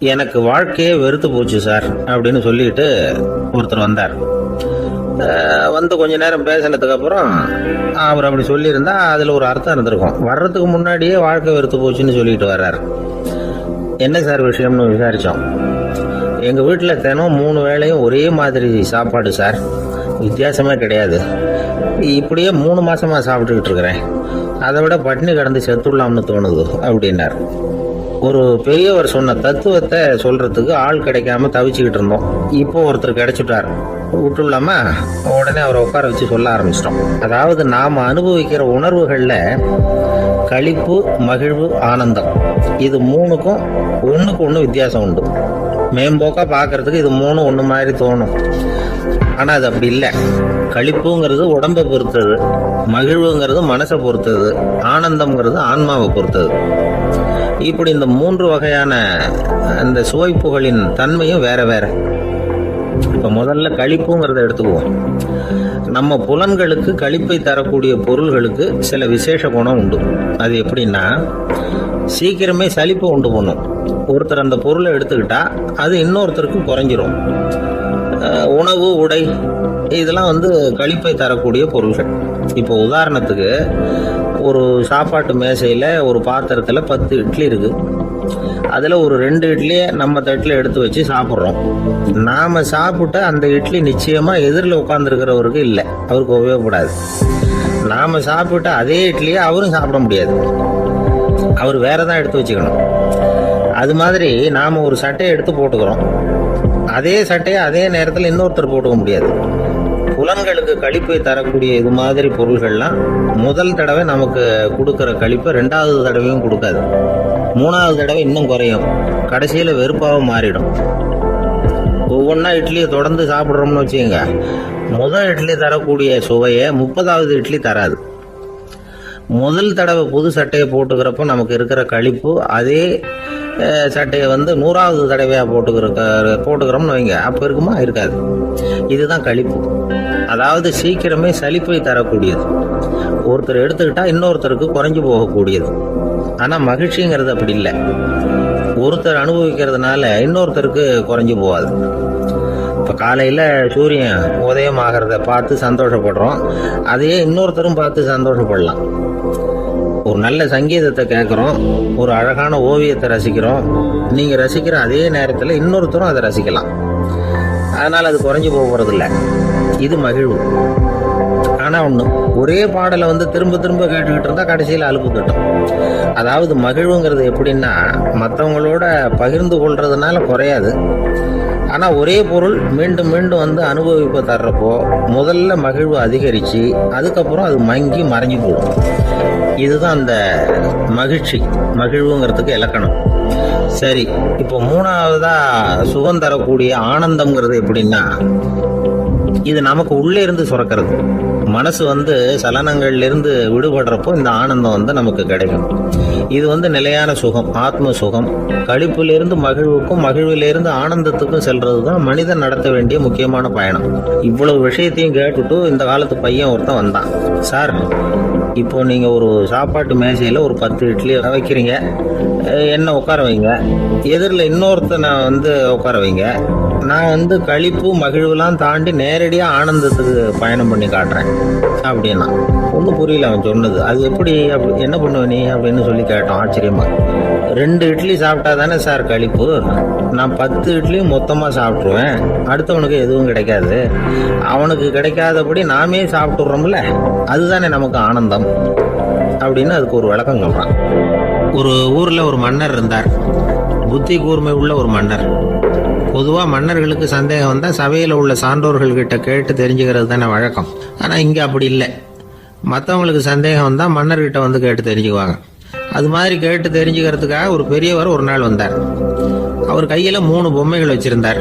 எனக்கு வாழ்க்கையே வெறுத்து போச்சு சார் அப்படின்னு சொல்லிட்டு ஒருத்தர் வந்தார். வந்து கொஞ்ச நேரம் பேசினதுக்கு அப்புறம் அவர் அப்படி சொல்லியிருந்தா அதில் ஒரு அர்த்தம் இருந்திருக்கும். வர்றதுக்கு முன்னாடியே வாழ்க்கை வெறுத்து போச்சுன்னு சொல்லிட்டு வர்றார். என்ன சார் விஷயம்னு விசாரித்தோம். எங்கள் வீட்டில் தினம் 3 வேளையும் ஒரே மாதிரி சாப்பாடு சார், வித்தியாசமே கிடையாது. இப்படியே 3 மாசமாக சாப்பிட்டுக்கிட்டு இருக்கிறேன். அதை விட பட்டினி கடந்து செத்துடலாம்னு தோணுது அப்படின்னார். ஒரு பெரியவர் சொன்ன தத்துவத்தை சொல்றதுக்கு ஆள் கிடைக்காம தவிச்சுக்கிட்டு இருந்தோம். இப்போ ஒருத்தர் கிடைச்சிட்டார், விட்டுலாமா? உடனே அவரை உட்கார வச்சு சொல்ல ஆரம்பிச்சிட்டோம். அதாவது நாம அனுபவிக்கிற உணர்வுகள்ல களிப்பு, மகிழ்வு, ஆனந்தம், இது 3க்கும் ஒண்ணுக்கு ஒண்ணு வித்தியாசம் உண்டு. மேம்போக்கா பார்க்கறதுக்கு இது 3 ஒண்ணு மாதிரி தோணும். ஆனா அது அப்படி இல்லை. களிப்புங்கிறது உடம்பை பொறுத்தது, மகிழ்வுங்கிறது மனசை பொறுத்தது, ஆனந்தம்ங்கிறது ஆன்மாவை பொறுத்தது. இப்படி இந்த 3 வகையான அந்த சுவைப்புகளின் தன்மையும் வேற வேற. இப்ப முதல்ல களிப்புங்கிறத எடுத்துக்குவோம். நம்ம புலன்களுக்கு களிப்பை தரக்கூடிய பொருள்களுக்கு சில விசேஷ குணம் உண்டு. அது எப்படின்னா, சீக்கிரமே சலிப்பு உண்டு பண்ணும். ஒருத்தர் அந்த பொருளை எடுத்துக்கிட்டா அது இன்னொருத்தருக்கு குறைஞ்சிரும். உணவு, உடை, இதெல்லாம் களிப்பை தரக்கூடிய பொருள்கள். இப்போ உதாரணத்துக்கு, ஒரு சாப்பாட்டு மேசையில் ஒரு பாத்திரத்தில் 10 இட்லி இருக்கு. அதில் ஒரு 2 இட்லியை நம்ம தட்டில் எடுத்து வச்சு சாப்பிட்றோம். நாம் சாப்பிட்ட அந்த இட்லி நிச்சயமாக எதிரில் உட்காந்துருக்கிறவருக்கு இல்லை, அவருக்கு உபயோகப்படாது. நாம் சாப்பிட்ட அதே இட்லியை அவரும் சாப்பிட முடியாது, அவர் வேற தான் எடுத்து வச்சுக்கணும். அது மாதிரி நாம் ஒரு சட்டையை எடுத்து போட்டுக்கிறோம், அதே சட்டையை அதே நேரத்தில் இன்னொருத்தர் போட்டுக்க முடியாது. புலன்களுக்கு களிப்பை தரக்கூடிய இது மாதிரி பொருள்கள்லாம் முதல் தடவை நமக்கு கொடுக்குற களிப்பை 2வது தடவையும் கொடுக்காது. 3வது தடவை இன்னும் குறையும், கடைசியில் வெறுப்பாக மாறிடும். ஒவ்வொன்றா இட்லியை தொடர்ந்து சாப்பிட்றோம்னு வச்சுக்கோங்க, முதல் இட்லி தரக்கூடிய சுவையை 30வது இட்லி தராது. முதல் தடவை புது சட்டையை போட்டுக்கிறப்போ நமக்கு இருக்கிற களிப்பு அதே சட்டையை 100வது தடவையாக போட்டுக்கிறோம்னு வைங்க, அப்போ இருக்குமா? இருக்காது. இதுதான் களிப்பு. அதாவது சீக்கிரமே சலிப்பை தரக்கூடியது. ஒருத்தர் எடுத்துக்கிட்டா இன்னொருத்தருக்கு குறைஞ்சு போகக்கூடியது. ஆனால் மகிழ்ச்சிங்கிறது அப்படி இல்லை. ஒருத்தர் அனுபவிக்கிறதுனால இன்னொருத்தருக்கு குறைஞ்சு போகாது. இப்போ காலையில் சூரியன் உதயம் ஆகிறத பார்த்து சந்தோஷப்படுறோம், அதையே இன்னொருத்தரும் பார்த்து சந்தோஷப்படலாம். ஒரு நல்ல சங்கீதத்தை கேட்குறோம், ஒரு அழகான ஓவியத்தை ரசிக்கிறோம், நீங்கள் ரசிக்கிற அதே நேரத்தில் இன்னொருத்தரும் அதை ரசிக்கலாம். அதனால் அது குறைஞ்சி போகிறதில்ல. இது மகிழ்வு. ஆனால் ஒன்று, ஒரே பாடலை திரும்ப திரும்ப கேட்டுக்கிட்டு இருந்தால் கடைசியில் அலுப்பு தட்டும். அதாவது மகிழ்வுங்கிறது எப்படின்னா, மற்றவங்களோட பகிர்ந்து கொள்றதுனால குறையாது. ஆனால் ஒரே பொருள் மீண்டும் மீண்டும் அனுபவிப்பை தர்றப்போ முதல்ல மகிழ்வு அதிகரித்து அதுக்கப்புறம் அது மங்கி மறைஞ்சு போடும். இதுதான் அந்த மகிழ்வுங்கிறதுக்கு இலக்கணம். சரி, இப்போ 3வதா சுகம் தரக்கூடிய ஆனந்தம்ங்கிறது எப்படின்னா, இது நமக்கு உள்ளே இருந்து சுரக்கிறது. மனசு சலனங்கள்ல இருந்து விடுபடுறப்போ இந்த ஆனந்தம் நமக்கு கிடைக்கும். இது நிலையான சுகம், ஆத்ம சுகம். களிப்பிலிருந்து மகிழ்வுக்கும், மகிழ்விலிருந்து ஆனந்தத்துக்கும் செல்றது தான் மனிதன் நடத்த வேண்டிய முக்கியமான பயணம். இவ்வளவு விஷயத்தையும் கேட்டுட்டு இந்த காலத்து பையன் ஒருத்தன் வந்தான். சார், இப்போ நீங்க ஒரு சாப்பாட்டு மேசையில ஒரு 10 இட்லி வைக்கிறீங்க, என்ன உட்கார வைங்க, எதிரில் இன்னொருத்தனை உட்கார வைங்க. நான் களிப்பு, மகிழ்வுலாம் தாண்டி நேரடியாக ஆனந்தத்துக்கு பயணம் பண்ணி காட்டுறேன் அப்படின்னா. ஒன்றும் புரியல அவன் சொன்னது. அது எப்படி, அப்படி என்ன பண்ணுவ நீ அப்படின்னு சொல்லி கேட்டோம் ஆச்சரியமா. 2 இட்லி சாப்பிட்டா தானே சார் களிப்பு? நான் 10 இட்லியும் மொத்தமாக சாப்பிட்ருவேன், அடுத்தவனுக்கு எதுவும் கிடைக்காது. அவனுக்கு கிடைக்காதபடி நாமே சாப்பிட்டுறோம்ல, அதுதானே நமக்கு ஆனந்தம் அப்படின்னு அதுக்கு ஒரு விளக்கம் சொல்கிறான். ஒரு ஊரில் ஒரு மன்னர் இருந்தார், புத்தி கூர்மை உள்ள ஒரு மன்னர். பொதுவாக மன்னர்களுக்கு சந்தேகம் வந்தால் சபையில் உள்ள சான்றோர்கள்கிட்ட கேட்டு தெரிஞ்சுக்கிறது தானே வழக்கம். ஆனால் இங்கே அப்படி இல்லை. மற்றவங்களுக்கு சந்தேகம் வந்தால் மன்னர்கிட்ட கேட்டு தெரிஞ்சுக்குவாங்க. அது மாதிரி கேட்டு தெரிஞ்சுக்கிறதுக்காக ஒரு பெரியவர் ஒரு நாள் வந்தார். அவர் கையில் 3 பொம்மைகள் வச்சுருந்தார்.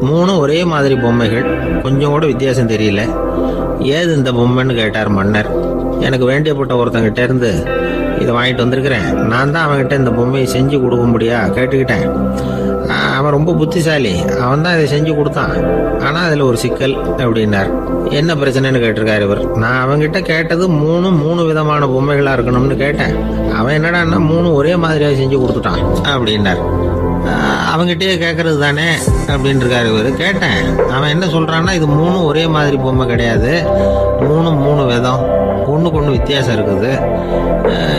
3 ஒரே மாதிரி பொம்மைகள், கொஞ்சம் கூட வித்தியாசம் தெரியல. ஏது இந்த பொம்மைன்னு கேட்டார் மன்னர். எனக்கு வேண்டியப்பட்ட ஒருத்தங்கிட்ட இருந்து இதை வாங்கிட்டு வந்திருக்கிறேன், நான் தான் அவன்கிட்ட இந்த பொம்மையை செஞ்சு கொடுக்கும்படியா கேட்டுக்கிட்டேன். அவன் ரொம்ப புத்திசாலி, அவன் தான் இதை செஞ்சு கொடுத்தான். ஆனால் அதில் ஒரு சிக்கல் அப்படின்னார். என்ன பிரச்சனைன்னு கேட்டிருக்காரு இவர். நான் அவன்கிட்ட கேட்டது 3 விதமான பொம்மைகளாக இருக்கணும்னு கேட்டேன். அவன் என்னடான்னா 3 ஒரே மாதிரியாக செஞ்சு கொடுத்துட்டான் அப்படின்னார். அவங்ககிட்டயே கேட்கறது தானே அப்படின்னு இருக்காரு இவர். கேட்டேன், அவன் என்ன சொல்றான்னா, இது மூணும் ஒரே மாதிரி பொம்மை கிடையாது, மூணு விதம், ஒன்றுக்கு ஒன்று வித்தியாசம் இருக்குது.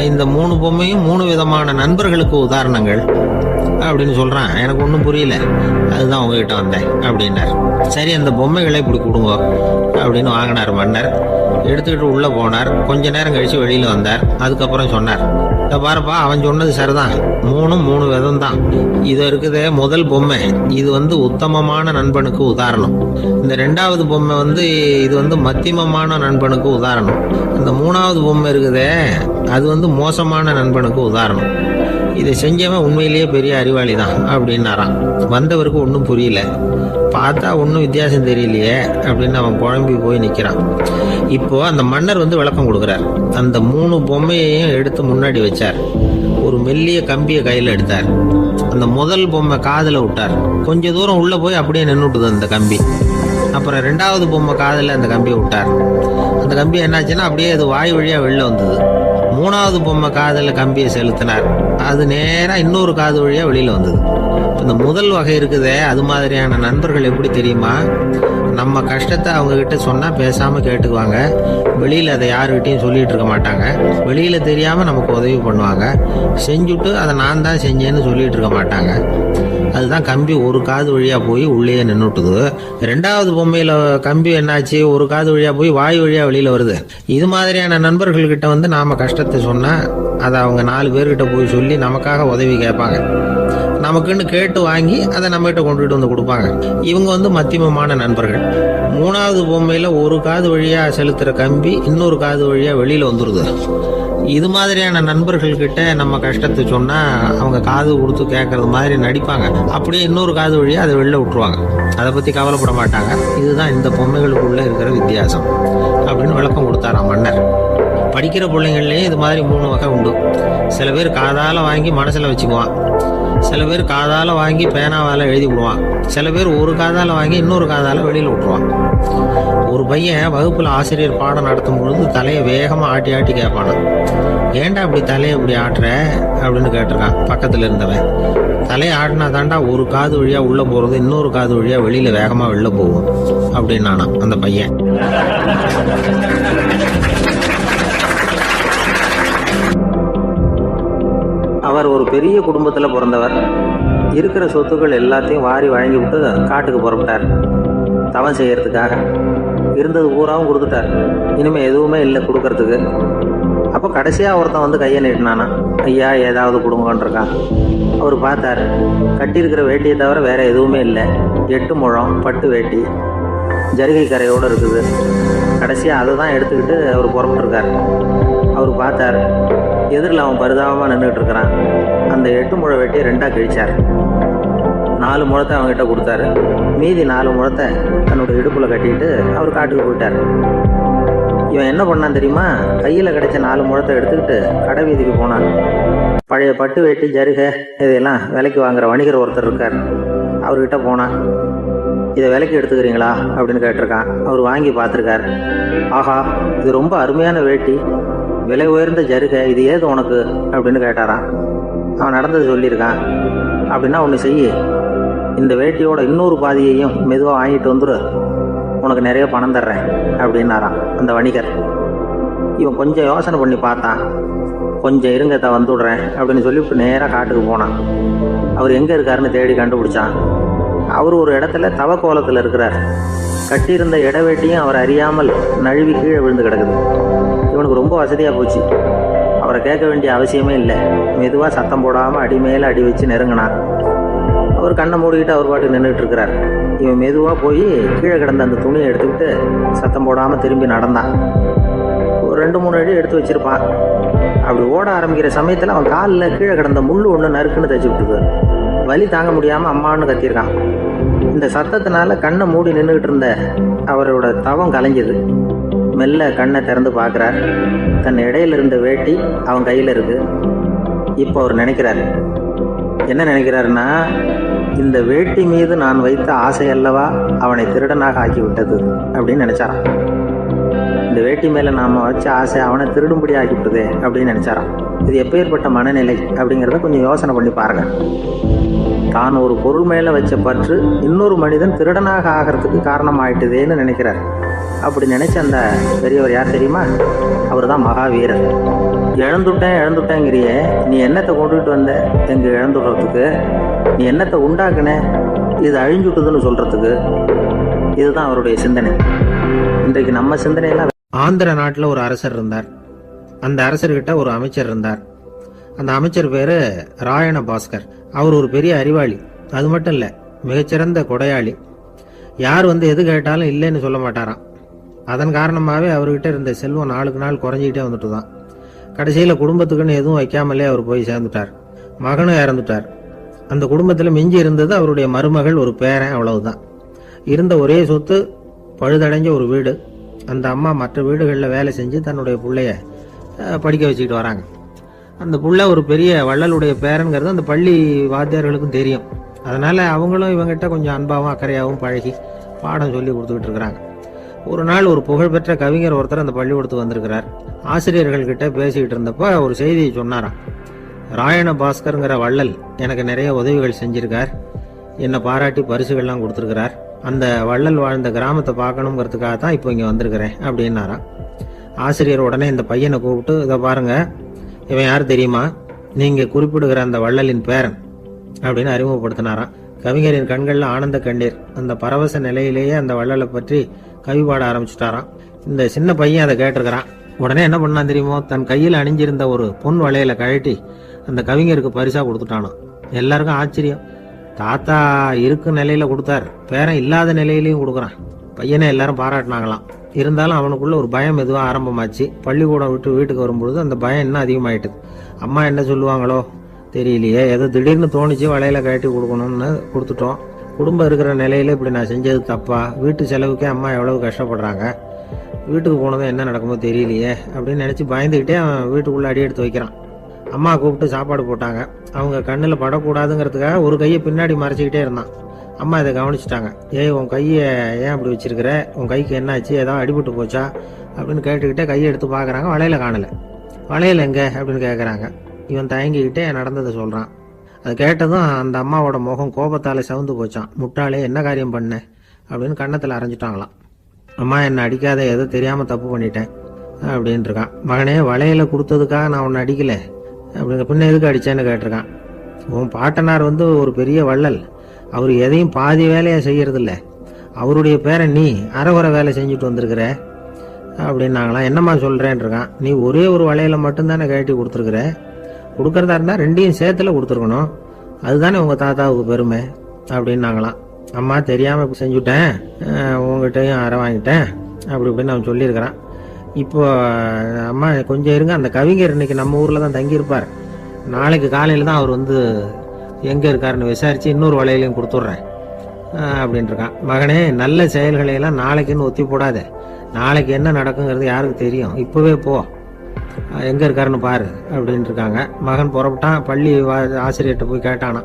இந்த 3 பொம்மையும் 3 விதமான நண்பர்களுக்கு உதாரணங்கள் அப்படின்னு சொல்கிறான். எனக்கு ஒன்றும் புரியல, அதுதான் உங்ககிட்ட வந்தேன் அப்படின்னார். சரி, அந்த பொம்மைகளை இப்படி கொடுங்க அப்படின்னு வாங்கினார் மன்னர். எடுத்துக்கிட்டு உள்ளே போனார். கொஞ்ச நேரம் கழித்து வெளியில் வந்தார். அதுக்கப்புறம் சொன்னார், இதை பாருப்பா, அவன் சொன்னது சரிதான், 3 விதம் தான். இது இருக்குதே முதல் பொம்மை, இது உத்தமமான நண்பனுக்கு உதாரணம். இந்த 2வது பொம்மை இது மத்தியமமான நண்பனுக்கு உதாரணம். இந்த 3வது பொம்மை இருக்குதே அது மோசமான நண்பனுக்கு உதாரணம். இதை செஞ்சவன் உண்மையிலேயே பெரிய அறிவாளி தான் அப்படின்னாராம். வந்தவருக்கு ஒன்றும் புரியல. பார்த்தா ஒன்றும் வித்தியாசம் தெரியலையே அப்படின்னு அவன் குழம்பி போய் நிற்கிறான். இப்போ அந்த மன்னர் விளக்கம் கொடுக்குறார். அந்த 3 பொம்மையையும் எடுத்து முன்னாடி வச்சார். ஒரு மெல்லிய கம்பியை கையில் எடுத்தார். அந்த முதல் பொம்மை காதில் விட்டார். கொஞ்ச தூரம் உள்ளே போய் அப்படியே நின்றுட்டுது அந்த கம்பி. அப்புறம் 2வது பொம்மை காதில் அந்த கம்பியை விட்டார். அந்த கம்பி என்னாச்சுன்னா அப்படியே அது வாய் வழியாக வெளில வந்தது. 3வது பொம்மை காதில் கம்பியை செலுத்தினார். அது நேராக இன்னொரு காது வழியாக வெளியில் வந்தது. இந்த முதல் வகை இருக்குதே, அது மாதிரியான நண்பர்கள் எப்படி தெரியுமா? நம்ம கஷ்டத்தை அவங்கக்கிட்ட சொன்னால் பேசாமல் கேட்டுக்குவாங்க. வெளியில் அதை யாருக்கிட்டையும் சொல்லிகிட்டு இருக்க மாட்டாங்க. வெளியில் தெரியாமல் நமக்கு உதவி பண்ணுவாங்க. செஞ்சுட்டு அதை நான் தான் செஞ்சேன்னு சொல்லிகிட்டு இருக்க மாட்டாங்க. அதுதான் கம்பி ஒரு காது வழியாக போய் உள்ளே நின்றுட்டுது. 2வது பொம்மையில் கம்பி என்னாச்சு, ஒரு காது வழியாக போய் வாய் வழியாக வெளியில் வருது. இது மாதிரியான நண்பர்கள்கிட்ட நாம் கஷ்டத்தை சொன்னால் அதை அவங்க 4 பேர்கிட்ட போய் சொல்லி நமக்காக உதவி கேட்பாங்க. நமக்குன்னு கேட்டு வாங்கி அதை நம்மகிட்ட கொண்டுகிட்டு கொடுப்பாங்க. இவங்க மத்தியமமான நண்பர்கள். 3வது பொம்மையில் ஒரு காது வழியாக செலுத்துகிற கம்பி இன்னொரு காது வழியாக வெளியில் வந்துடுது. இது மாதிரியான நண்பர்கள்கிட்ட நம்ம கஷ்டத்தை சொன்னால் அவங்க காது கொடுத்து கேட்கறது மாதிரி நடிப்பாங்க. அப்படியே இன்னொரு காது வழியாக அதை வெளில விட்டுருவாங்க. அதை பற்றி கவலைப்பட மாட்டாங்க. இதுதான் இந்த பொம்மைகளுக்குள்ளே இருக்கிற வித்தியாசம் அப்படின்னு விளக்கம் கொடுத்தாராம் மன்னர். படிக்கிற பிள்ளைங்கள்லேயே இது மாதிரி 3 வகை உண்டு. சில பேர் காதால் வாங்கி மனசில் வச்சுக்குவான். சில பேர் காதால் வாங்கி பேனாவால் எழுதி விடுவான். சில பேர் ஒரு காதால் வாங்கி இன்னொரு காதால் வெளியில் விட்டுருவான். ஒரு பையன் வகுப்பில் ஆசிரியர் பாடம் நடத்தும் பொழுது தலையை வேகமாக ஆட்டி ஆட்டி கேட்பானா, ஏன்டா இப்படி தலையை இப்படி ஆட்டுற அப்படின்னு கேட்டிருக்கான் பக்கத்தில் இருந்தவன். தலையை ஆட்டினா தாண்டா ஒரு காது வழியாக உள்ளே போகிறது இன்னொரு காது வழியாக வெளியில் வேகமாக வெளில போகும் அப்படின்னானா அந்த பையன். அவர் ஒரு பெரிய குடும்பத்தில் பிறந்தவர். இருக்கிற சொத்துக்கள் எல்லாத்தையும் வாரி வழங்கி விட்டு காட்டுக்கு புறப்பட்டார் தவம் செய்யறதுக்காக. இருந்தது பூராவும் கொடுத்துட்டார். இனிமேல் எதுவுமே இல்லை கொடுக்கறதுக்கு. அப்போ கடைசியாக ஒருத்தன் கையை நீட்டினானா, ஐயா ஏதாவது கொடுங்கன்றிருக்கான். அவர் பார்த்தார். கட்டியிருக்கிற வேட்டியை தவிர வேற எதுவுமே இல்லை. 8 முழம் பட்டு வேட்டி ஜரிகை கரையோடு இருக்குது. கடைசியாக அதை தான் எடுத்துக்கிட்டு அவர் புறப்பட்டுருக்கார். அவர் பார்த்தார். எதிரில் அவன் பரிதாபமாக நின்றுட்டு இருக்கிறான். அந்த 8 முழ வெட்டியை 2ஆக கிழிச்சார். 4 முழத்தை அவங்ககிட்ட கொடுத்தாரு. மீதி 4 முழத்தை தன்னோட இடுப்பில் கட்டிட்டு அவர் காட்டுக்கு போயிட்டார். இவன் என்ன பண்ணான் தெரியுமா? கையில் கிடைச்ச 4 முழத்தை எடுத்துக்கிட்டு கடை வீதிக்கு போனான். பழைய பட்டு வேட்டி ஜருகை இதையெல்லாம் விலைக்கு வாங்குற வணிகர் ஒருத்தர் இருக்கார். அவர்கிட்ட போனான். இதை விலைக்கு எடுத்துக்கிறீங்களா அப்படின்னு கேட்டிருக்கான். அவர் வாங்கி பார்த்துருக்கார். ஆஹா, இது ரொம்ப அருமையான வேட்டி, விலை உயர்ந்த ஜருகை, இது ஏது உனக்கு அப்படின்னு கேட்டாரான். அவன் நடந்தது சொல்லியிருக்கான். அப்படின்னா ஒன்று செய்ய, இந்த வேட்டியோட இன்னொரு பாதியையும் மெதுவாக வாங்கிட்டு வந்துரு, உனக்கு நிறைய பணம் தர்றேன் அப்படின்னாரான் அந்த வணிகர். இவன் கொஞ்சம் யோசனை பண்ணி பார்த்தான். கொஞ்சம் இருங்கத்தை வந்துவிடுறேன் அப்படின்னு சொல்லிவிட்டு நேராக காட்டுக்கு போனான். அவர் எங்கே இருக்காருன்னு தேடி கண்டுபிடிச்சான். அவர் ஒரு இடத்துல தவக்கோலத்தில் இருக்கிறார். கட்டியிருந்த இடவேட்டியும் அவர் அறியாமல் நழுவி கீழே விழுந்து கிடக்குது. இவனுக்கு ரொம்ப வசதியாக போச்சு. அவரை கேட்க வேண்டிய அவசியமே இல்லை. மெதுவாக சத்தம் போடாமல் அடி மேலே அடி வச்சு நெருங்கினான். அவர் கண்ணை மூடிக்கிட்டு அவர் பாட்டு நின்றுட்டு இருக்கிறார். இவன் மெதுவாக போய் கீழே கிடந்த அந்த துணியை எடுத்துக்கிட்டு சத்தம் போடாமல் திரும்பி நடந்தான். ஒரு 2-3 அடி எடுத்து வச்சிருப்பான். அப்படி ஓட ஆரம்பிக்கிற சமயத்தில் அவன் காலில் கீழே கிடந்த முள் ஒன்று நறுக்குன்னு தைச்சி விட்டுது. வலி தாங்க முடியாமல் அம்மான்னு கத்திருக்கான். இந்த சத்தத்தினால கண்ணை மூடி நின்றுக்கிட்டு இருந்த அவரோட தவம் கலைஞ்சது. மெல்ல கண்ணை திறந்து பார்க்குறார். தன் இடையில இருந்த வேட்டி அவன் கையில் இருக்கு. இப்போ அவர் நினைக்கிறார். என்ன நினைக்கிறாருன்னா, இந்த வேட்டி மீது நான் வைத்த ஆசை அல்லவா அவனை திருடனாக ஆக்கி விட்டது அப்படின்னு நினைச்சாராம். இந்த வேட்டி மேலே நாம் வச்ச ஆசை அவனை திருடும்படி ஆக்கிவிட்டதே அப்படின்னு நினைச்சாராம். இது எப்பேற்பட்ட மனநிலை அப்படிங்கிறத கொஞ்சம் யோசனை பண்ணி பாருங்க. தான் ஒரு பொருள் மேலே வச்ச பற்று இன்னொரு மனிதன் திருடனாக ஆகிறதுக்கு காரணமாயிட்டுதேன்னு நினைக்கிறார். அப்படி நினைச்ச அந்த பெரியவர் யார் தெரியுமா? அவர் தான் மகாவீரர். இழந்துட்டேங்கிறியே, நீ என்னத்தை கொண்டுகிட்டு வந்த எங்க இழந்துடுறதுக்கு? நீ என்னத்தை உண்டாக்குன இது அழிஞ்சுட்டுதுன்னு சொல்றதுக்கு? இதுதான் அவருடைய சிந்தனை. இன்றைக்கு நம்ம சிந்தனையெல்லாம். ஆந்திர நாட்டில் ஒரு அரசர் இருந்தார். அந்த அரசர்கிட்ட ஒரு அமைச்சர் இருந்தார். அந்த அமைச்சர் பேரு ராயண பாஸ்கர். அவர் ஒரு பெரிய அறிவாளி. அது மட்டும் இல்ல, மிகச்சிறந்த கொடையாளி. யார் எது கேட்டாலும் இல்லைன்னு சொல்ல மாட்டாராம். அதன் காரணமாகவே அவர்கிட்ட இருந்த செல்வம் நாளுக்கு நாள் குறைஞ்சிக்கிட்டே வந்துட்டு தான். கடைசியில் குடும்பத்துக்குன்னு எதுவும் வைக்காமலே அவர் போய் சேர்ந்துட்டார். மகனும் இறந்துட்டார். அந்த குடும்பத்தில் மிஞ்சி இருந்தது அவருடைய மருமகள், ஒரு பேரன், அவ்வளவுதான். இருந்த ஒரே சொத்து பழுதடைஞ்ச ஒரு வீடு. அந்த அம்மா மற்ற வீடுகளில் வேலை செஞ்சு தன்னுடைய பிள்ளைய படிக்க வச்சுக்கிட்டு வராங்க. அந்த புள்ள ஒரு பெரிய வள்ளலுடைய பேரன்கிறது அந்த பள்ளி வாத்தியார்களுக்கும் தெரியும். அதனால அவங்களும் இவங்கிட்ட கொஞ்சம் அன்பாகவும் அக்கறையாகவும் பழகி பாடம் சொல்லி கொடுத்துக்கிட்டு இருக்கிறாங்க. ஒரு நாள் ஒரு புகழ்பெற்ற கவிஞர் ஒருத்தர் அந்த பள்ளிக்கூடத்துக்கு வந்திருக்கிறார். ஆசிரியர்கள் கிட்ட பேசிக்கிட்டு இருந்தப்ப ஒரு செய்தியை சொன்னாராம். ராயண பாஸ்கருங்கிற வள்ளல் எனக்கு நிறைய உதவிகள் செஞ்சிருக்கார், என்னை பாராட்டி பரிசுகள்லாம் கொடுத்துருக்கிறார். அந்த வள்ளல் வாழ்ந்த கிராமத்தை பார்க்கணுங்கிறதுக்காக தான் இப்போ இங்கே வந்திருக்கிறேன் அப்படின்னாராம். ஆசிரியர் உடனே இந்த பையனை கூப்பிட்டு, இதை பாருங்க, இவன் யார் தெரியுமா? நீங்க குறிப்பிடுகிற அந்த வள்ளலின் பேரன் அப்படின்னு அறிமுகப்படுத்தினாராம். கவிஞரின் கண்கள்ல ஆனந்த கண்ணீர். அந்த பரவச நிலையிலேயே அந்த வள்ளலை பற்றி கவி பாட ஆரம்பிச்சுட்டாராம். இந்த சின்ன பையன் அதை கேட்டிருக்கிறான். உடனே என்ன பண்ணான் தெரியுமோ? தன் கையில் அணிஞ்சிருந்த ஒரு பொன் வளையல கழட்டி அந்த கவிஞருக்கு பரிசா கொடுத்துட்டானோ. எல்லாருக்கும் ஆச்சரியம். தாத்தா இருக்கும் நிலையில கொடுத்தார், பேரன் இல்லாத நிலையிலையும் கொடுக்குறான். பையனை எல்லாரும் பாராட்டினாங்களாம். இருந்தாலும் அவனுக்குள்ள ஒரு பயம் எதுவும் ஆரம்பமாச்சு. பள்ளிக்கூடம் விட்டு வீட்டுக்கு வரும்பொழுது அந்த பயம் இன்னும் அதிகமாயிட்டுது. அம்மா என்ன சொல்லுவாங்களோ தெரியலையே, ஏதோ திடீர்னு தோணிச்சு வளையல கழட்டி கொடுக்கணும்னு கொடுத்துட்டோம். குடும்பம் இருக்கிற நிலையில இப்படி நான் செஞ்சது தப்பா? வீட்டு செலவுக்கே அம்மா எவ்வளவு கஷ்டப்படுறாங்க, வீட்டுக்கு போனதும் என்ன நடக்குமோ தெரியலையே அப்படின்னு நினைச்சு பயந்துக்கிட்டே அவன் வீட்டுக்குள்ள அடி எடுத்து வைக்கிறான். அம்மா கூப்பிட்டு சாப்பாடு போட்டாங்க. அவங்க கண்ணில் படக்கூடாதுங்கிறதுக்காக ஒரு கையை பின்னாடி மறைச்சிக்கிட்டே இருந்தான். அம்மா இதை கவனிச்சுட்டாங்க. ஏய், உன் கையை ஏன் அப்படி வச்சிருக்கிற? உன் கைக்கு என்னாச்சு? ஏதாவது அடிபட்டு போச்சா அப்படின்னு கேட்டுக்கிட்டே கையை எடுத்து பார்க்குறாங்க. வளையல காணலை. வளையல் எங்க அப்படின்னு கேட்குறாங்க. இவன் தயங்கிக்கிட்டே நடந்ததை சொல்கிறான். அது கேட்டதும் அந்த அம்மாவோட முகம் கோபத்தால் சவுந்து போச்சான். முட்டாளே, என்ன காரியம் பண்ண அப்படின்னு கன்னத்தில் அரைஞ்சிட்டாங்களாம். அம்மா, என்னை அடிக்காத, ஏதோ தெரியாமல் தப்பு பண்ணிட்டேன் அப்படின்னு இருக்கான். மகனே, வளையல கொடுத்ததுக்காக நான் உன்னை அடிக்கல அப்படிங்க, பின்ன எதுக்கு அடிச்சேன்னு கேட்டிருக்கான். உன் பாட்டனார் ஒரு பெரிய வள்ளல். அவர் எதையும் பாதி வேலையா செய்யறதில்ல. அவருடைய பேரன் நீ அரைகுறை வேலை செஞ்சுட்டு வந்திருக்கிற அப்படின்னாங்களாம். என்னம்மா சொல்றேன் இருக்கான். நீ ஒரே ஒரு வளையல மட்டும்தானே கழட்டி கொடுத்துருக்குற. கொடுக்கறதா இருந்தா ரெண்டையும் சேர்த்துல கொடுத்துருக்கணும். அதுதானே உங்க தாத்தாவுக்கு பெருமை அப்படின்னாங்களாம். அம்மா, தெரியாம இப்படி செஞ்சுட்டேன், உங்ககிட்டையும் அரை வாங்கிட்டேன் அப்படி இப்படின்னு அவன் சொல்லியிருக்கிறான். இப்போ அம்மா கொஞ்சம் இருங்க, அந்த கவிஞர் இன்னைக்கு நம்ம ஊர்ல தான் தங்கியிருப்பார். நாளைக்கு காலையில தான் அவர் எங்க இருக்காருன்னு விசாரிச்சு இன்னொரு வளையலையும் கொடுத்துட்றேன் அப்படின்னு இருக்கான். மகனே, நல்ல செயல்களை எல்லாம் நாளைக்குன்னு ஒத்தி போடாத. நாளைக்கு என்ன நடக்குங்கிறது யாருக்கு தெரியும்? இப்பவே போ, எங்க இருக்காருன்னு பாரு அப்படின்னு இருக்காங்க. மகன் புறப்பட்டான். பள்ளி ஆசிரியர்கிட்ட போய் கேட்டானா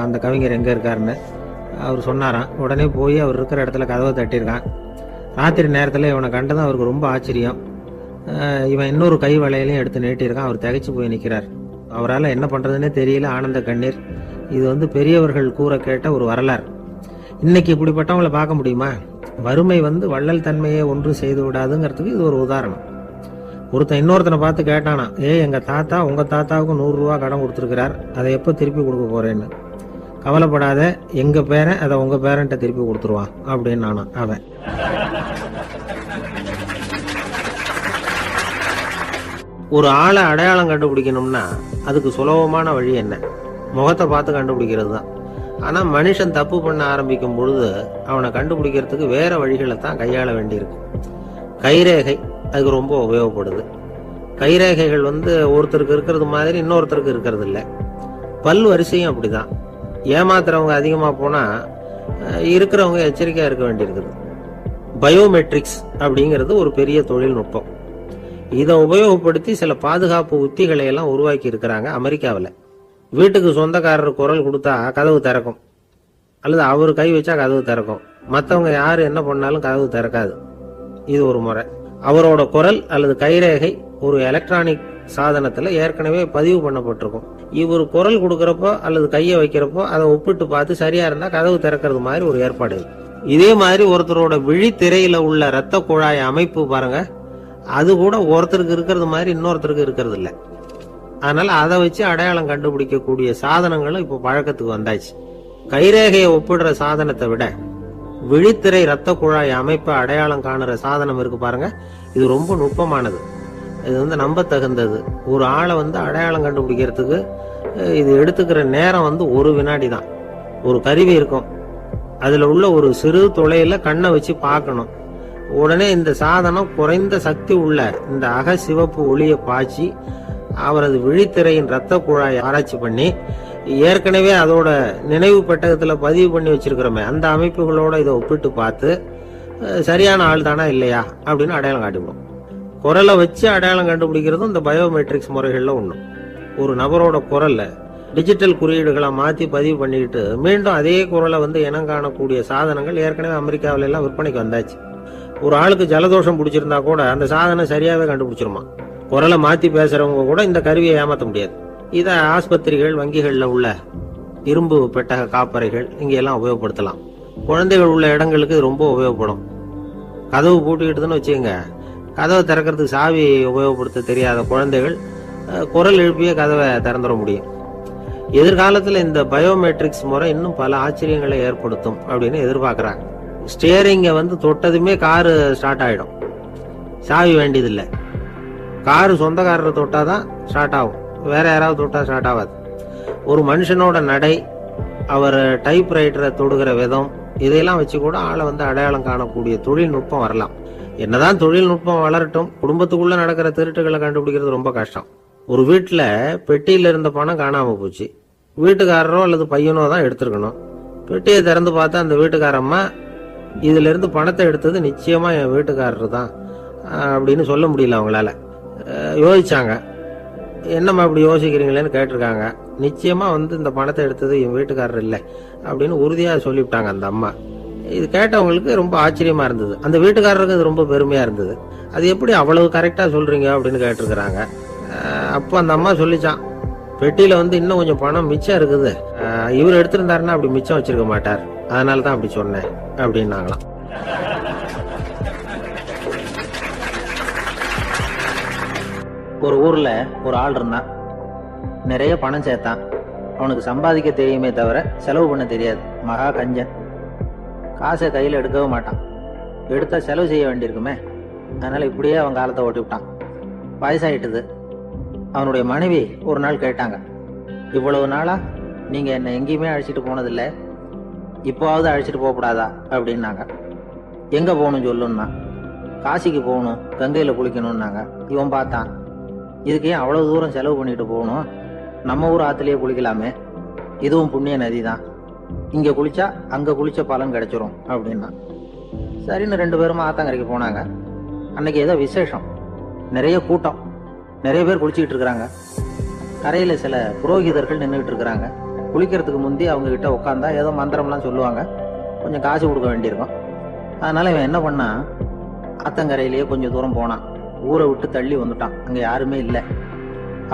அந்த கவிஞர் எங்க இருக்காருன்னு. அவர் சொன்னாராம். உடனே போய் அவர் இருக்கிற இடத்துல கதவை தட்டியிருக்கான். ராத்திரி நேரத்தில் இவனை கண்டதும் அவருக்கு ரொம்ப ஆச்சரியம். இவன் இன்னொரு கை வளையலையும் எடுத்து நீட்டியிருக்கான். அவர் திகைச்சு போய் நிற்கிறார். அவரால் என்ன பண்றதுன்னே தெரியல. ஆனந்த கண்ணீர். இது பெரியவர்கள் கூற கேட்ட ஒரு வரலாறு. இன்னைக்கு இப்படிப்பட்டவங்களை பார்க்க முடியுமா? வறுமை வள்ளல் தன்மையை ஒன்று செய்து விடாதுங்கிறதுக்கு இது ஒரு உதாரணம். ஒருத்தன் இன்னொருத்தனை பார்த்து கேட்டானா, எங்க தாத்தா உங்க தாத்தாவுக்கு 100 ரூபா கடன் கொடுத்துருக்கிறார், அதை எப்போ திருப்பி கொடுக்க போறேன்னு. கவலைப்படாத, எங்க பேரன் அதை உங்க பேரன்ட்ட திருப்பி கொடுத்துருவான் அப்படின்னு நானா அவன். ஒரு ஆளை அடையாளம் கண்டுபிடிக்கணும்னா அதுக்கு சுலபமான வழி என்ன? முகத்தை பார்த்து கண்டுபிடிக்கிறது தான். ஆனா மனுஷன் தப்பு பண்ண ஆரம்பிக்கும் பொழுது அவனை கண்டுபிடிக்கிறதுக்கு வேற வழிகளை தான் கையாள வேண்டியிருக்கு. கைரேகை அதுக்கு ரொம்ப உபயோகப்படுது. கைரேகைகள் ஒருத்தருக்கு இருக்கிறது மாதிரி இன்னொருத்தருக்கு இருக்கிறது இல்லை. பல் வரிசையும் அப்படிதான். ஏமாத்துறவங்க அதிகமா போனா இருக்கிறவங்க எச்சரிக்கையா இருக்க வேண்டியிருக்குது. பயோமெட்ரிக்ஸ் அப்படிங்கிறது ஒரு பெரிய தொழில்நுட்பம். இதை உபயோகப்படுத்தி சில பாதுகாப்பு உத்திகளை எல்லாம் உருவாக்கி இருக்கிறாங்க அமெரிக்காவில். வீட்டுக்கு சொந்தக்காரர் குரல் கொடுத்தா கதவு திறக்கும், அல்லது அவர் கை வச்சா கதவு திறக்கும். மற்றவங்க யாரு என்ன பண்ணாலும் கதவு திறக்காது. இது ஒரு முறை. அவரோட குரல் அல்லது கைரேகை ஒரு எலக்ட்ரானிக் சாதனத்துல ஏற்கனவே பதிவு பண்ணப்பட்டிருக்கும். இவர் குரல் கொடுக்கறப்போ அல்லது கையை வைக்கிறப்போ அதை ஒப்பிட்டு பார்த்து சரியா இருந்தா கதவு திறக்கிறது மாதிரி ஒரு ஏற்பாடு. இதே மாதிரி ஒருத்தரோட விழித்திரையில உள்ள இரத்த குழாய் அமைப்பு பாருங்க, அது கூட ஒருத்தருக்கு இருக்கிறது மாதிரி இன்னொருத்தருக்கு இருக்கிறது இல்லை. அதனால அதை வச்சு அடையாளம் கண்டுபிடிக்கக்கூடிய சாதனங்களும் இப்போ பழக்கத்துக்கு வந்தாச்சு. கைரேகையை ஒப்பிடுற சாதனத்தை விட விழித்திரை இரத்த குழாய் அமைப்பை அடையாளம் காணுற சாதனம் இருக்கு பாருங்க, இது ரொம்ப நுட்பமானது. இது நம்ப தகுந்தது. ஒரு ஆளை அடையாளம் கண்டுபிடிக்கிறதுக்கு இது எடுத்துக்கிற நேரம் ஒரு வினாடி தான். ஒரு கருவி இருக்கும், அதுல உள்ள ஒரு சிறு துளையில கண்ணை வச்சு பார்க்கணும். உடனே இந்த சாதனம் குறைந்த சக்தி உள்ள இந்த அக சிவப்பு ஒளியை பாய்ச்சி அவரது விழித்திரையின் இரத்த குழாயை ஆராய்ச்சி பண்ணி ஏற்கனவே அதோட நினைவு பெட்டகத்துல பதிவு பண்ணி வச்சிருக்கிறோமே அந்த அமைப்புகளோட இதை ஒப்பிட்டு பார்த்து சரியான ஆள் தானா இல்லையா அப்படின்னு அடையாளம் காட்டிவிடும். குரலை வச்சு அடையாளம் கண்டுபிடிக்கிறதும் இந்த பயோமெட்ரிக்ஸ் முறைகள்ல ஒண்ணு. ஒரு நபரோட குரல்ல டிஜிட்டல் குறியீடுகளை மாற்றி பதிவு பண்ணிக்கிட்டு மீண்டும் அதே குரலை இனம் காணக்கூடிய சாதனங்கள் ஏற்கனவே அமெரிக்காவில எல்லாம் விற்பனைக்கு வந்தாச்சு. ஒரு ஆளுக்கு ஜலதோஷம் பிடிச்சிருந்தா கூட அந்த சாதனம் சரியாவே கண்டுபிடிச்சிருமா. குரலை மாற்றி பேசுறவங்க கூட இந்த கருவியை ஏமாற்ற முடியாது. இதை ஆஸ்பத்திரிகள், வங்கிகளில் உள்ள இரும்பு பெட்டக காப்பறைகள் இங்கெல்லாம் உபயோகப்படுத்தலாம். குழந்தைகள் உள்ள இடங்களுக்கு இது ரொம்ப உபயோகப்படும். கதவு பூட்டிக்கிட்டுதுன்னு வச்சுக்கோங்க, கதவை திறக்கிறதுக்கு சாவி உபயோகப்படுத்த தெரியாத குழந்தைகள் குரல் எழுப்பிய கதவை திறந்துட முடியும். எதிர்காலத்தில் இந்த பயோமெட்ரிக்ஸ் முறை இன்னும் பல ஆச்சரியங்களை ஏற்படுத்தும் அப்படின்னு எதிர்பார்க்கிறாங்க. ஸ்டியரிங்கை தொட்டதுமே காரு ஸ்டார்ட் ஆகிடும், சாவி வேண்டியதில்லை. காரு சொந்தக்காரரை தொட்டாதான் ஸ்டார்ட் ஆகும், வேற யாராவது தொட்டா ஸ்டார்ட் ஆகாது. ஒரு மனுஷனோட நடை, அவர் டைப் ரைட்டரை தொடுகிற விதம், இதையெல்லாம் வச்சு கூட ஆளை அடையாளம் காணக்கூடிய தொழில்நுட்பம் வரலாம். என்னதான் தொழில்நுட்பம் வளரட்டும், குடும்பத்துக்குள்ள நடக்கிற திருட்டுகளை கண்டுபிடிக்கிறது ரொம்ப கஷ்டம். ஒரு வீட்டுல பெட்டியில இருந்த பணம் காணாம போச்சு, வீட்டுக்காரரோ அல்லது பையனோ தான் எடுத்திருக்கணும். பெட்டியை திறந்து பார்த்தா அந்த வீட்டுக்காரம்மா இதுல இருந்து பணத்தை எடுத்தது நிச்சயமா என் வீட்டுக்காரரு தான் அப்படின்னு சொல்ல முடியல. அவங்களால யோசிச்சாங்க. என்னம்மா இப்படி யோசிக்கிறீங்களேன்னு கேட்டிருக்காங்க. நிச்சயமா இந்த பணத்தை எடுத்தது என் வீட்டுக்காரர் இல்லை அப்படின்னு உறுதியா சொல்லிவிட்டாங்க அந்த அம்மா. இது கேட்டவங்களுக்கு ரொம்ப ஆச்சரியமா இருந்தது. அந்த வீட்டுக்காரருக்கு இது ரொம்ப பெருமையா இருந்தது. அது எப்படி அவ்வளவு கரெக்டா சொல்றீங்க அப்படின்னு கேட்டிருக்கிறாங்க. அப்போ அந்த அம்மா சொல்லிச்சான், பெட்டியில இன்னும் கொஞ்சம் பணம் மிச்சம் இருக்குது, இவர் எடுத்திருந்தாருன்னா அப்படி மிச்சம் வச்சிருக்க மாட்டார், அதனாலதான் அப்படி சொன்னேன் அப்படின்னாங்களாம். ஒரு ஊர்ல ஒரு ஆள் இருந்தான். நிறைய பணம் சேர்த்தான். அவனுக்கு சம்பாதிக்க தெரியுமே தவிர செலவு பண்ண தெரியாது. மகா கஞ்சன். காசை கையில எடுக்கவே மாட்டான். எடுத்தா செலவு செய்ய வேண்டியிருக்குமே, அதனால இப்படியே அவன் காலத்தை ஓட்டி விட்டான். வயசாயிட்டுது. அவனுடைய மனைவி ஒரு நாள் கேட்டாங்க, இவ்வளவு நாளா நீங்க என்ன எங்கேயுமே அழைச்சிட்டு போனதில்லை, இப்போவாவது அழைச்சிட்டு போகக்கூடாதா அப்படின்னாங்க. எங்க போகணும் சொல்லுன்னா. காசிக்கு போகணும், கங்கையில குளிக்கணும்னாங்க. இவன் பார்த்தான், இதுக்கு ஏன் அவ்வளவு தூரம் செலவு பண்ணிட்டு போகணும், நம்ம ஊர் ஆத்துலயே குளிக்கலாமே, இதுவும் புண்ணிய நதி தான், இங்க குளிச்சா அங்க குளிச்ச பலன் கிடைச்சிரும் அப்படின்னா. சரின்னு 2 பேரும் ஆத்தங்கரைக்கு போனாங்க. அன்னைக்கு ஏதோ விசேஷம், நிறைய கூட்டம், நிறைய பேர் குளிச்சுக்கிட்டு இருக்கிறாங்க. கரையில சில புரோகிதர்கள் நின்றுகிட்டு இருக்கிறாங்க. குளிக்கிறதுக்கு முந்தி அவங்க கிட்ட உட்காந்தா ஏதோ மந்திரம்லாம் சொல்லுவாங்க, கொஞ்சம் காசு கொடுக்க வேண்டியிருக்கும். அதனால இவன் என்ன பண்ணா, ஆத்தங்கரையிலேயே கொஞ்சம் தூரம் போனான். ஊரை விட்டு தள்ளி வந்துட்டான், அங்க யாருமே இல்லை.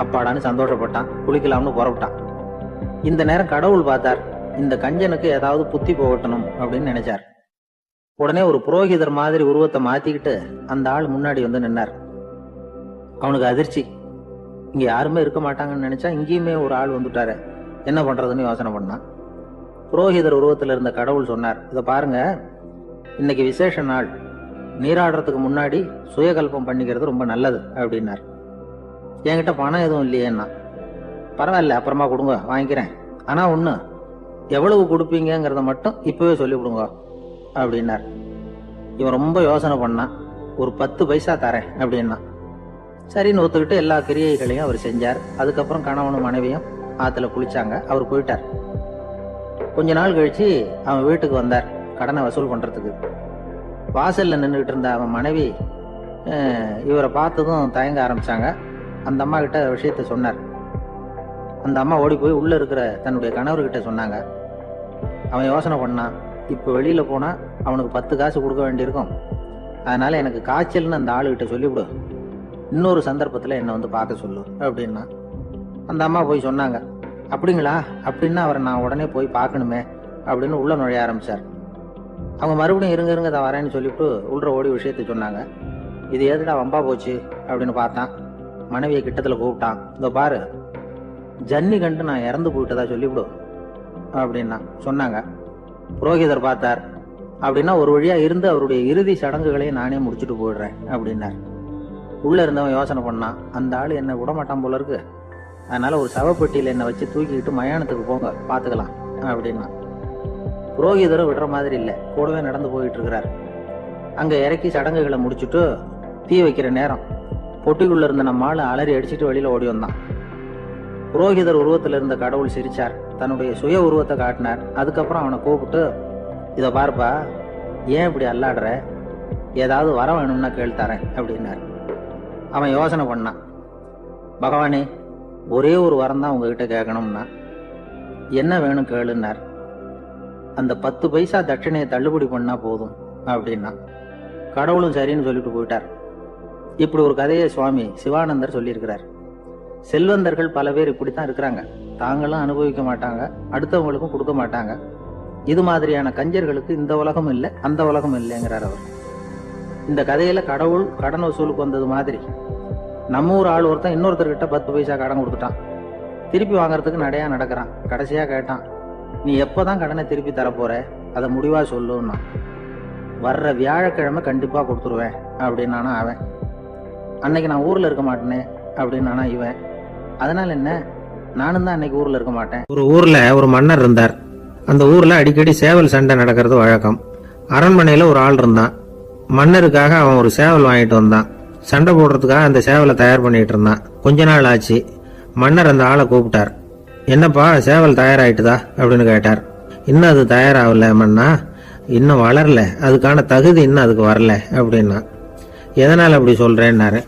அப்பாடான்னு சந்தோஷப்பட்டான், குளிக்கலாம்னு புறப்பட்டான். இந்த நேரம் கடவுள் பார்த்தார், இந்த கஞ்சனுக்கு ஏதாவது புத்தி போகட்டணும் அப்படின்னு நினைச்சார். உடனே ஒரு புரோகிதர் மாதிரி உருவத்தை மாத்திக்கிட்டு அந்த ஆள் முன்னாடி நின்னார். அவனுக்கு அதிர்ச்சி, இங்க யாருமே இருக்க மாட்டாங்கன்னு நினைச்சா இங்கேயுமே ஒரு ஆள் வந்துட்டாரு, என்ன பண்றதுன்னு யோசனை பண்ணான். புரோகிதர் உருவத்தில் இருந்த கடவுள் சொன்னார், இதை பாருங்க, இன்னைக்கு விசேஷ நாள், நீராடுறதுக்கு முன்னாடி சுயகல்பம் பண்ணிக்கிறது ரொம்ப நல்லது அப்படின்னார். என்கிட்ட பணம் எதுவும் இல்லையேன்னா. பரவாயில்ல, அப்புறமா கொடுங்க, வாங்கிக்கிறேன், ஆனா ஒண்ணு, எவ்வளவு கொடுப்பீங்கிறத மட்டும் இப்பவே சொல்லி விடுங்க அப்படின்னார். இவன் ரொம்ப யோசனை பண்ணான். ஒரு 10 பைசா தரேன் அப்படின்னா. சரின்னு ஒத்துக்கிட்டு எல்லா கிரியைகளையும் அவர் செஞ்சார். அதுக்கப்புறம் கணவனும் மனைவியும் ஆத்துல குளிச்சாங்க. அவர் போயிட்டார். கொஞ்ச நாள் கழிச்சு அவன் வீட்டுக்கு வந்தார் கடனை வசூல் பண்றதுக்கு. வாசல்ல நின்றுகிட்டு இருந்த அவன் மனைவி இவரை பார்த்ததும் தயங்க ஆரம்பிச்சாங்க. அந்த அம்மா கிட்ட விஷயத்த சொன்னார். அந்த அம்மா ஓடி போய் உள்ள இருக்கிற தன்னுடைய கணவர்கிட்ட சொன்னாங்க. அவன் யோசனை பண்ணான், இப்ப வெளியில போனா அவனுக்கு 10 காசு கொடுக்க வேண்டியிருக்கும், அதனால எனக்கு காய்ச்சல்னு அந்த ஆளுகிட்ட சொல்லிவிடு, இன்னொரு சந்தர்ப்பத்துல என்ன பார்க்க சொல்லு அப்படின்னா. அந்த அம்மா போய் சொன்னாங்க. அப்படிங்களா, அப்படின்னா அவரை நான் உடனே போய் பார்க்கணுமே அப்படின்னு உள்ள நுழைய ஆரம்பிச்சார். அவங்க மறுபடியும் இருங்க தான் வரேன்னு சொல்லிவிட்டு உள்ள ஓடி விஷயத்தை சொன்னாங்க. இது எதுடா வம்பா போச்சு அப்படின்னு பார்த்தான். மனைவியை கிட்டத்துல கூப்பிட்டான். இதோ பாரு, ஜன்னி கண்டு நான் இறந்து போயிட்டதா சொல்லிவிடு அப்படின்னா சொன்னாங்க. புரோகிதர் பார்த்தார். அப்படின்னா ஒரு வழியா இருந்து அவருடைய இறுதி சடங்குகளையும் நானே முடிச்சுட்டு போயிடுறேன் அப்படின்னார். உள்ள இருந்தவன் யோசனை பண்ணான், அந்த ஆள் என்ன விடமாட்டான் போல இருக்கு, அதனால ஒரு சவப்பெட்டியில என்னை வச்சு தூக்கிக்கிட்டு மயானத்துக்கு போங்க பாத்துக்கலாம் அப்படின்னா. புரோகிதரும் விடுற மாதிரி இல்லை, கூடவே நடந்து போயிட்டு இருக்கிறார். அங்க இறக்கி சடங்குகளை முடிச்சுட்டு தீ வைக்கிற நேரம் பொட்டிக்குள்ள இருந்த நம்ம ஆளு அலறி அடிச்சுட்டு வெளியில ஓடி வந்தான். புரோகிதர் உருவத்துல இருந்த கடவுள் சிரிச்சார், தன்னுடைய சுய உருவத்தை காட்டினார். அதுக்கப்புறம் அவனை கூப்பிட்டு, இதை பார்ப்பா, ஏன் இப்படி அல்லாடுற, ஏதாவது வர வேணும்னா கேள்வித்தரேன் அப்படின்னார். அவன் யோசனை பண்ணான். பகவானே, ஒரே ஒரு வரம் தான் உங்ககிட்ட கேட்கணும்னா. என்ன வேணும் கேளுன்னார். அந்த 10 பைசா தட்சணையை தள்ளுபடி பண்ணா போதும் அப்படின்னா. கடவுளும் சரின்னு சொல்லிட்டு போயிட்டார். இப்படி ஒரு கதையை சுவாமி சிவானந்தர் சொல்லியிருக்கிறார். செல்வந்தர்கள் பல பேர் இப்படித்தான் இருக்கிறாங்க. தாங்களும் அனுபவிக்க மாட்டாங்க, அடுத்தவங்களுக்கும் கொடுக்க மாட்டாங்க. இது மாதிரியான கஞ்சர்களுக்கு இந்த உலகம் இல்லை, அந்த உலகம் இல்லைங்கிறார் அவர். இந்த கதையில கடவுள் கடன் வசூலுக்கு வந்தது மாதிரி நம்ம ஊர் ஆள் ஒருத்தன் இன்னொருத்தர்கிட்ட 10 பைசா கடன் கொடுத்துட்டான். திருப்பி வாங்கறதுக்கு நடையா நடக்கிறான். கடைசியா கேட்டான், நீ எப்பதான் கடனை திருப்பி தரப்போற, அதை முடிவா சொல்லுன்னா. வர்ற வியாழக்கிழமை கண்டிப்பா கொடுத்துருவேன் அப்படின்னானா அவன். அன்னைக்கு நான் ஊர்ல இருக்க மாட்டேனே அப்படின்னானா இவன். அதனால என்ன, நானும் தான் அன்னைக்கு ஊர்ல இருக்க மாட்டேன். ஒரு ஊர்ல ஒரு மன்னர் இருந்தார். அந்த ஊர்ல அடிக்கடி சேவல் சண்டை நடக்கிறது வழக்கம். அரண்மனையில ஒரு ஆள் இருந்தான். மன்னருக்காக அவன் ஒரு சேவல் வாங்கிட்டு வந்தான். சண்டை போடுறதுக்காக அந்த சேவலை தயார் பண்ணிட்டு இருந்தான். கொஞ்ச நாள் ஆச்சு. மன்னர் அந்த ஆளை கூப்பிட்டார். என்னப்பா, சேவல் தயாராயிட்டுதா அப்படின்னு கேட்டார். இன்னும் அது தயாராகல மன்னா, இன்னும் வளரல, அதுக்கான தகுதி இன்னும் அதுக்கு வரல அப்படின்னா. எதனால அப்படி சொல்றேன்னாரு.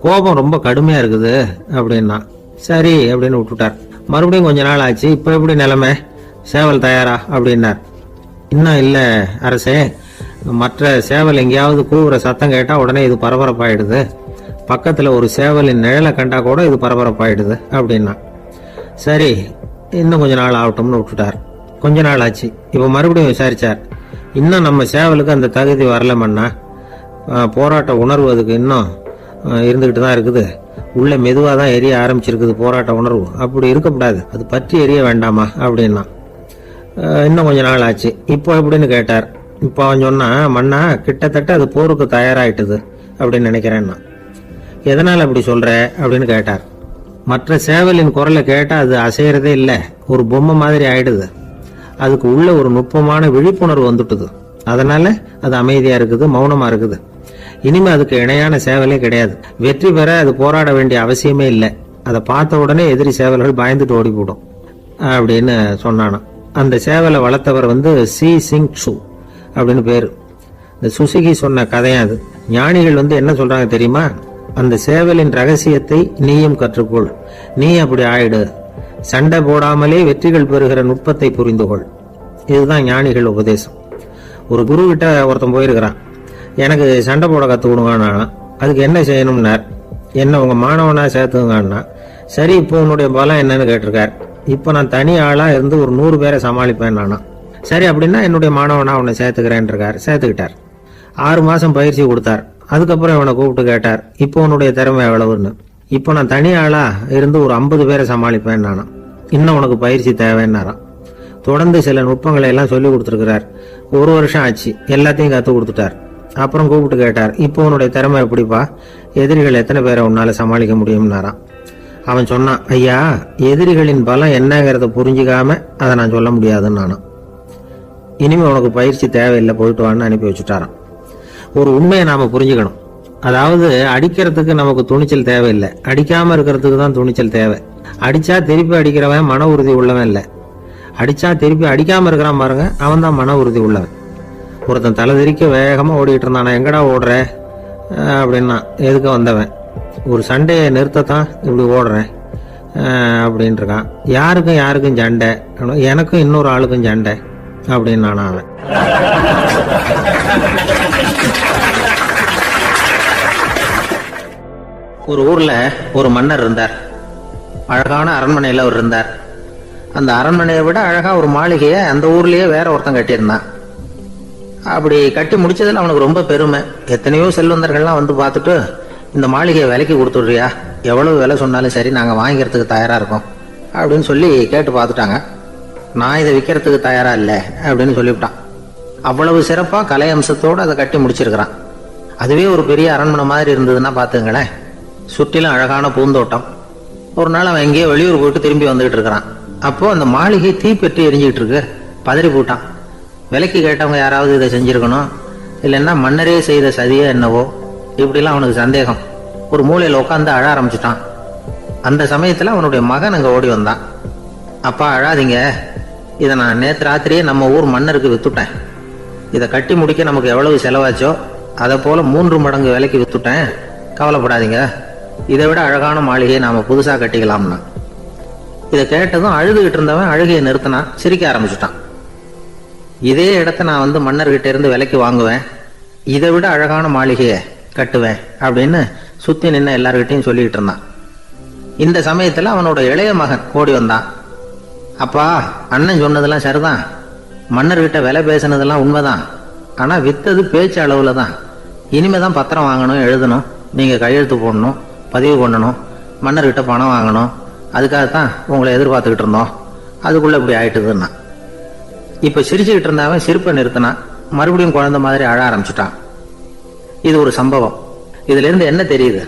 கோபம் ரொம்ப கடுமையா இருக்குது அப்படின்னா. சரி அப்படின்னு விட்டுட்டார். மறுபடியும் கொஞ்ச நாள் ஆச்சு. இப்ப எப்படி நிலைமை, சேவல் தயாரா அப்படின்னார். இன்னும் இல்ல அரசே, மற்ற சேவல் எங்கேயாவது கூவுற சத்தம் கேட்டா உடனே இது பரபரப்பாயிடுது. பக்கத்துல ஒரு சேவலின் நிழலை கண்டா கூட இது பரபரப்பாயிடுது அப்படின்னா. சரி, இன்னும் கொஞ்ச நாள் ஆகட்டும்னு விட்டுட்டார். கொஞ்ச நாள் ஆச்சு. இப்ப மறுபடியும் விசாரிச்சார். இன்னும் நம்ம சேவலுக்கு அந்த தகுதி வரலமன்னா, போராட்ட உணர்வு அதுக்கு இன்னும் இருந்துகிட்டு தான் இருக்குது. உள்ள மெதுவாக தான் எரிய ஆரம்பிச்சிருக்குது போராட்ட உணர்வு. அப்படி இருக்கக்கூடாது, அது பற்றி எரிய வேண்டாமா அப்படின்னா. இன்னும் கொஞ்ச நாள் ஆச்சு. இப்போ எப்படின்னு கேட்டார். இப்போ அவன் சொன்னா, மன்னா கிட்டத்தட்ட அது போருக்கு தயாராயிட்டுது அப்படின்னு நினைக்கிறேன்னா. எதனால அப்படி சொல்ற அப்படின்னு கேட்டார். மற்ற சேவலின் குரலை கேட்டா அது அசையறதே இல்லை, ஒரு பொம்மை மாதிரி ஆயிடுது. அதுக்கு உள்ள ஒரு நுட்பமான விழிப்புணர்வு வந்துட்டுது. அதனால அது அமைதியா இருக்குது, மௌனமா இருக்குது. இனிமே அதுக்கு இணையான சேவலே கிடையாது. வெற்றி பெற அது போராட வேண்டிய அவசியமே இல்லை. அதை பார்த்த உடனே எதிரி சேவல்கள் பயந்துட்டு ஓடி போடும் அப்படின்னு சொன்னானா. அந்த சேவலை வளர்த்தவர் சி சிங் சு அப்படின்னு பேரு. இந்த சுசுகி சொன்ன கதையா அது. ஞானிகள் என்ன சொல்றாங்க தெரியுமா, அந்த சேவலின் ரகசியத்தை நீயும் கற்றுக்கொள், நீ அப்படி ஆயிடு, சண்டை போடாமலே வெற்றிகள் பெறுகிற நுட்பத்தை புரிந்து கொள். இதுதான் ஞானிகள் உபதேசம். ஒரு குரு கிட்ட ஒருத்தன் போயிருக்கிறான். எனக்கு சண்டை போட கத்துக்கணுங்கன்னா. அதுக்கு என்ன செய்யணும்னார். என்ன உங்க மாணவனா சேர்த்துங்கன்னா. சரி, இப்போ உன்னுடைய பலம் என்னன்னு கேட்டிருக்கார். இப்போ நான் தனி ஆளா இருந்து ஒரு 100 பேரை சமாளிப்பேன் நானா. சரி அப்படின்னா என்னுடைய மாணவனா உன்னை சேர்த்துக்கிறேன் இருக்கார். சேர்த்துக்கிட்டார். 6 மாசம் பயிற்சி கொடுத்தார். அதுக்கப்புறம் இவனை கூப்பிட்டு கேட்டார், இப்போ உன்னுடைய திறமை எவ்வளவுன்னு. இப்போ நான் தனி ஆளா இருந்து ஒரு 50 பேரை சமாளிப்பேன் நானா. இன்னும் உனக்கு பயிற்சி தேவைன்னாராம். தொடர்ந்து சில நுட்பங்களை எல்லாம் சொல்லி கொடுத்துருக்கிறார். 1 வருஷம் ஆச்சு. எல்லாத்தையும் கத்து கொடுத்துட்டார். அப்புறம் கூப்பிட்டு கேட்டார், இப்போ உன்னுடைய திறமை எப்படிப்பா, எதிரிகள் எத்தனை பேரை உன்னால சமாளிக்க முடியும்னாராம். அவன் சொன்னான், ஐயா, எதிரிகளின் பலம் என்னங்கிறத புரிஞ்சுக்காம அதை நான் சொல்ல முடியாதுன்னு நானும். இனிமே உனக்கு பயிற்சி தேவையில்லை, போயிட்டு வான்னு அனுப்பி வச்சுட்டாராம். ஒரு உண்மையை நாம புரிஞ்சுக்கணும். அதாவது அடிக்கிறதுக்கு நமக்கு துணிச்சல் தேவையில்லை, அடிக்காம இருக்கிறதுக்கு தான் துணிச்சல் தேவை. அடிச்சா திருப்பி அடிக்கிறவன் மன உறுதி உள்ளவன் இல்லை, அடிச்சா திருப்பி அடிக்காம இருக்கிறான் பாருங்க, அவன் தான் மன உறுதி உள்ளவன். ஒருத்தன் தலைதிரிக்க வேகமா ஓடிட்டு இருந்தானா, எங்கடா ஓடுற அப்படின்னா, எதுக்கு வந்தவன், ஒரு சண்டையை நிறுத்தத்தான் இப்படி ஓடுறேன் அப்படின்னு இருக்கான். யாருக்கும் சண்டை, எனக்கும் இன்னொரு ஆளுக்கும் சண்டை அப்படின்னு நானா அவன். ஒரு ஊர்ல ஒரு மன்னர் இருந்தார். அழகான அரண்மனையில் அவர் இருந்தார். அந்த அரண்மனையை விட அழகா ஒரு மாளிகையை அந்த ஊர்லயே வேற ஒருத்தன் கட்டியிருந்தான். அப்படி கட்டி முடிச்சதுல அவனுக்கு ரொம்ப பெருமை. எத்தனையோ செல்வந்தர்கள்லாம் வந்து பார்த்துட்டு, இந்த மாளிகையை விலைக்கு கொடுத்துடுறியா, எவ்வளவு விலை சொன்னாலும் சரி நாங்கள் வாங்கிக்கிறதுக்கு தயாரா இருக்கோம் அப்படின்னு சொல்லி கேட்டு பார்த்துட்டாங்க. நான் இதை விற்கிறதுக்கு தயாரா இல்லை அப்படின்னு சொல்லிவிட்டான். அவ்வளவு சிறப்பா கலை அம்சத்தோடு அதை கட்டி முடிச்சிருக்கிறான். அதுவே ஒரு பெரிய அரண்மனை மாதிரி இருந்ததுன்னா பார்த்துங்களேன். சுற்றிலும் அழகான பூந்தோட்டம். ஒரு நாள் அவன் எங்கேயோ வெளியூர் போயிட்டு திரும்பி வந்துகிட்டு இருக்கிறான். அப்போ அந்த மாளிகை தீப்பெட்டி எரிஞ்சிட்டு இருக்கு. பதறி போட்டான். விலைக்கு கேட்டவங்க யாராவது இதை செஞ்சிருக்கணும், இல்லைன்னா மன்னரே செய்த சதியே என்னவோ, இப்படிலாம் அவனுக்கு சந்தேகம். ஒரு மூலையில் உட்காந்து அழ ஆரம்பிச்சுட்டான். அந்த சமயத்தில் அவனுடைய மகன் அங்கே ஓடி வந்தான். அப்பா அழாதீங்க, இதை நான் நேற்று ராத்திரியே நம்ம ஊர் மன்னருக்கு வித்துட்டேன். இதை கட்டி முடிக்க நமக்கு எவ்வளவு செலவாச்சோ அதை போல 3 மடங்கு விலைக்கு வித்துட்டேன். கவலைப்படாதீங்க, இதை விட அழகான மாளிகையை நாம புதுசா கட்டிக்கலாம்னா. இதை கேட்டதும் அழுதுகிட்டு இருந்தவன் அழுகையை நிறுத்தினான். சிரிக்க ஆரம்பிச்சுட்டான். இதே இடத்த நான் வந்து மன்னர்கிட்ட இருந்து விலைக்கு வாங்குவேன், இதை விட அழகான மாளிகையை கட்டுவேன் அப்படின்னு சுத்தி நின்று எல்லார்கிட்டையும் சொல்லிக்கிட்டு இருந்தான். இந்த சமயத்துல அவனோட இளைய மகன் ஓடி வந்தான். அப்பா, அண்ணன் சொன்னதெல்லாம் சரிதான், மன்னர்கிட்ட விலை பேசினதெல்லாம் உண்மைதான், ஆனா வித்தது பேச்சு அளவுல தான். இனிமேதான் பத்திரம் வாங்கணும், எழுதணும், நீங்க கையெழுத்து போடணும், பதிவு பண்ணணும், மன்னர்கிட்ட பணம் வாங்கணும். அதுக்காகத்தான் உங்களை எதிர்பார்த்துக்கிட்டு இருந்தோம். அதுக்குள்ள இப்படி ஆயிட்டுதுன்னா. இப்ப சிரிச்சுக்கிட்டு இருந்தவன் சிரிப்பை நிறுத்தினான். மறுபடியும் குழந்தை மாதிரி அழ ஆரம்பிச்சுட்டான். இது ஒரு சம்பவம். இதுல இருந்து என்ன தெரியுது?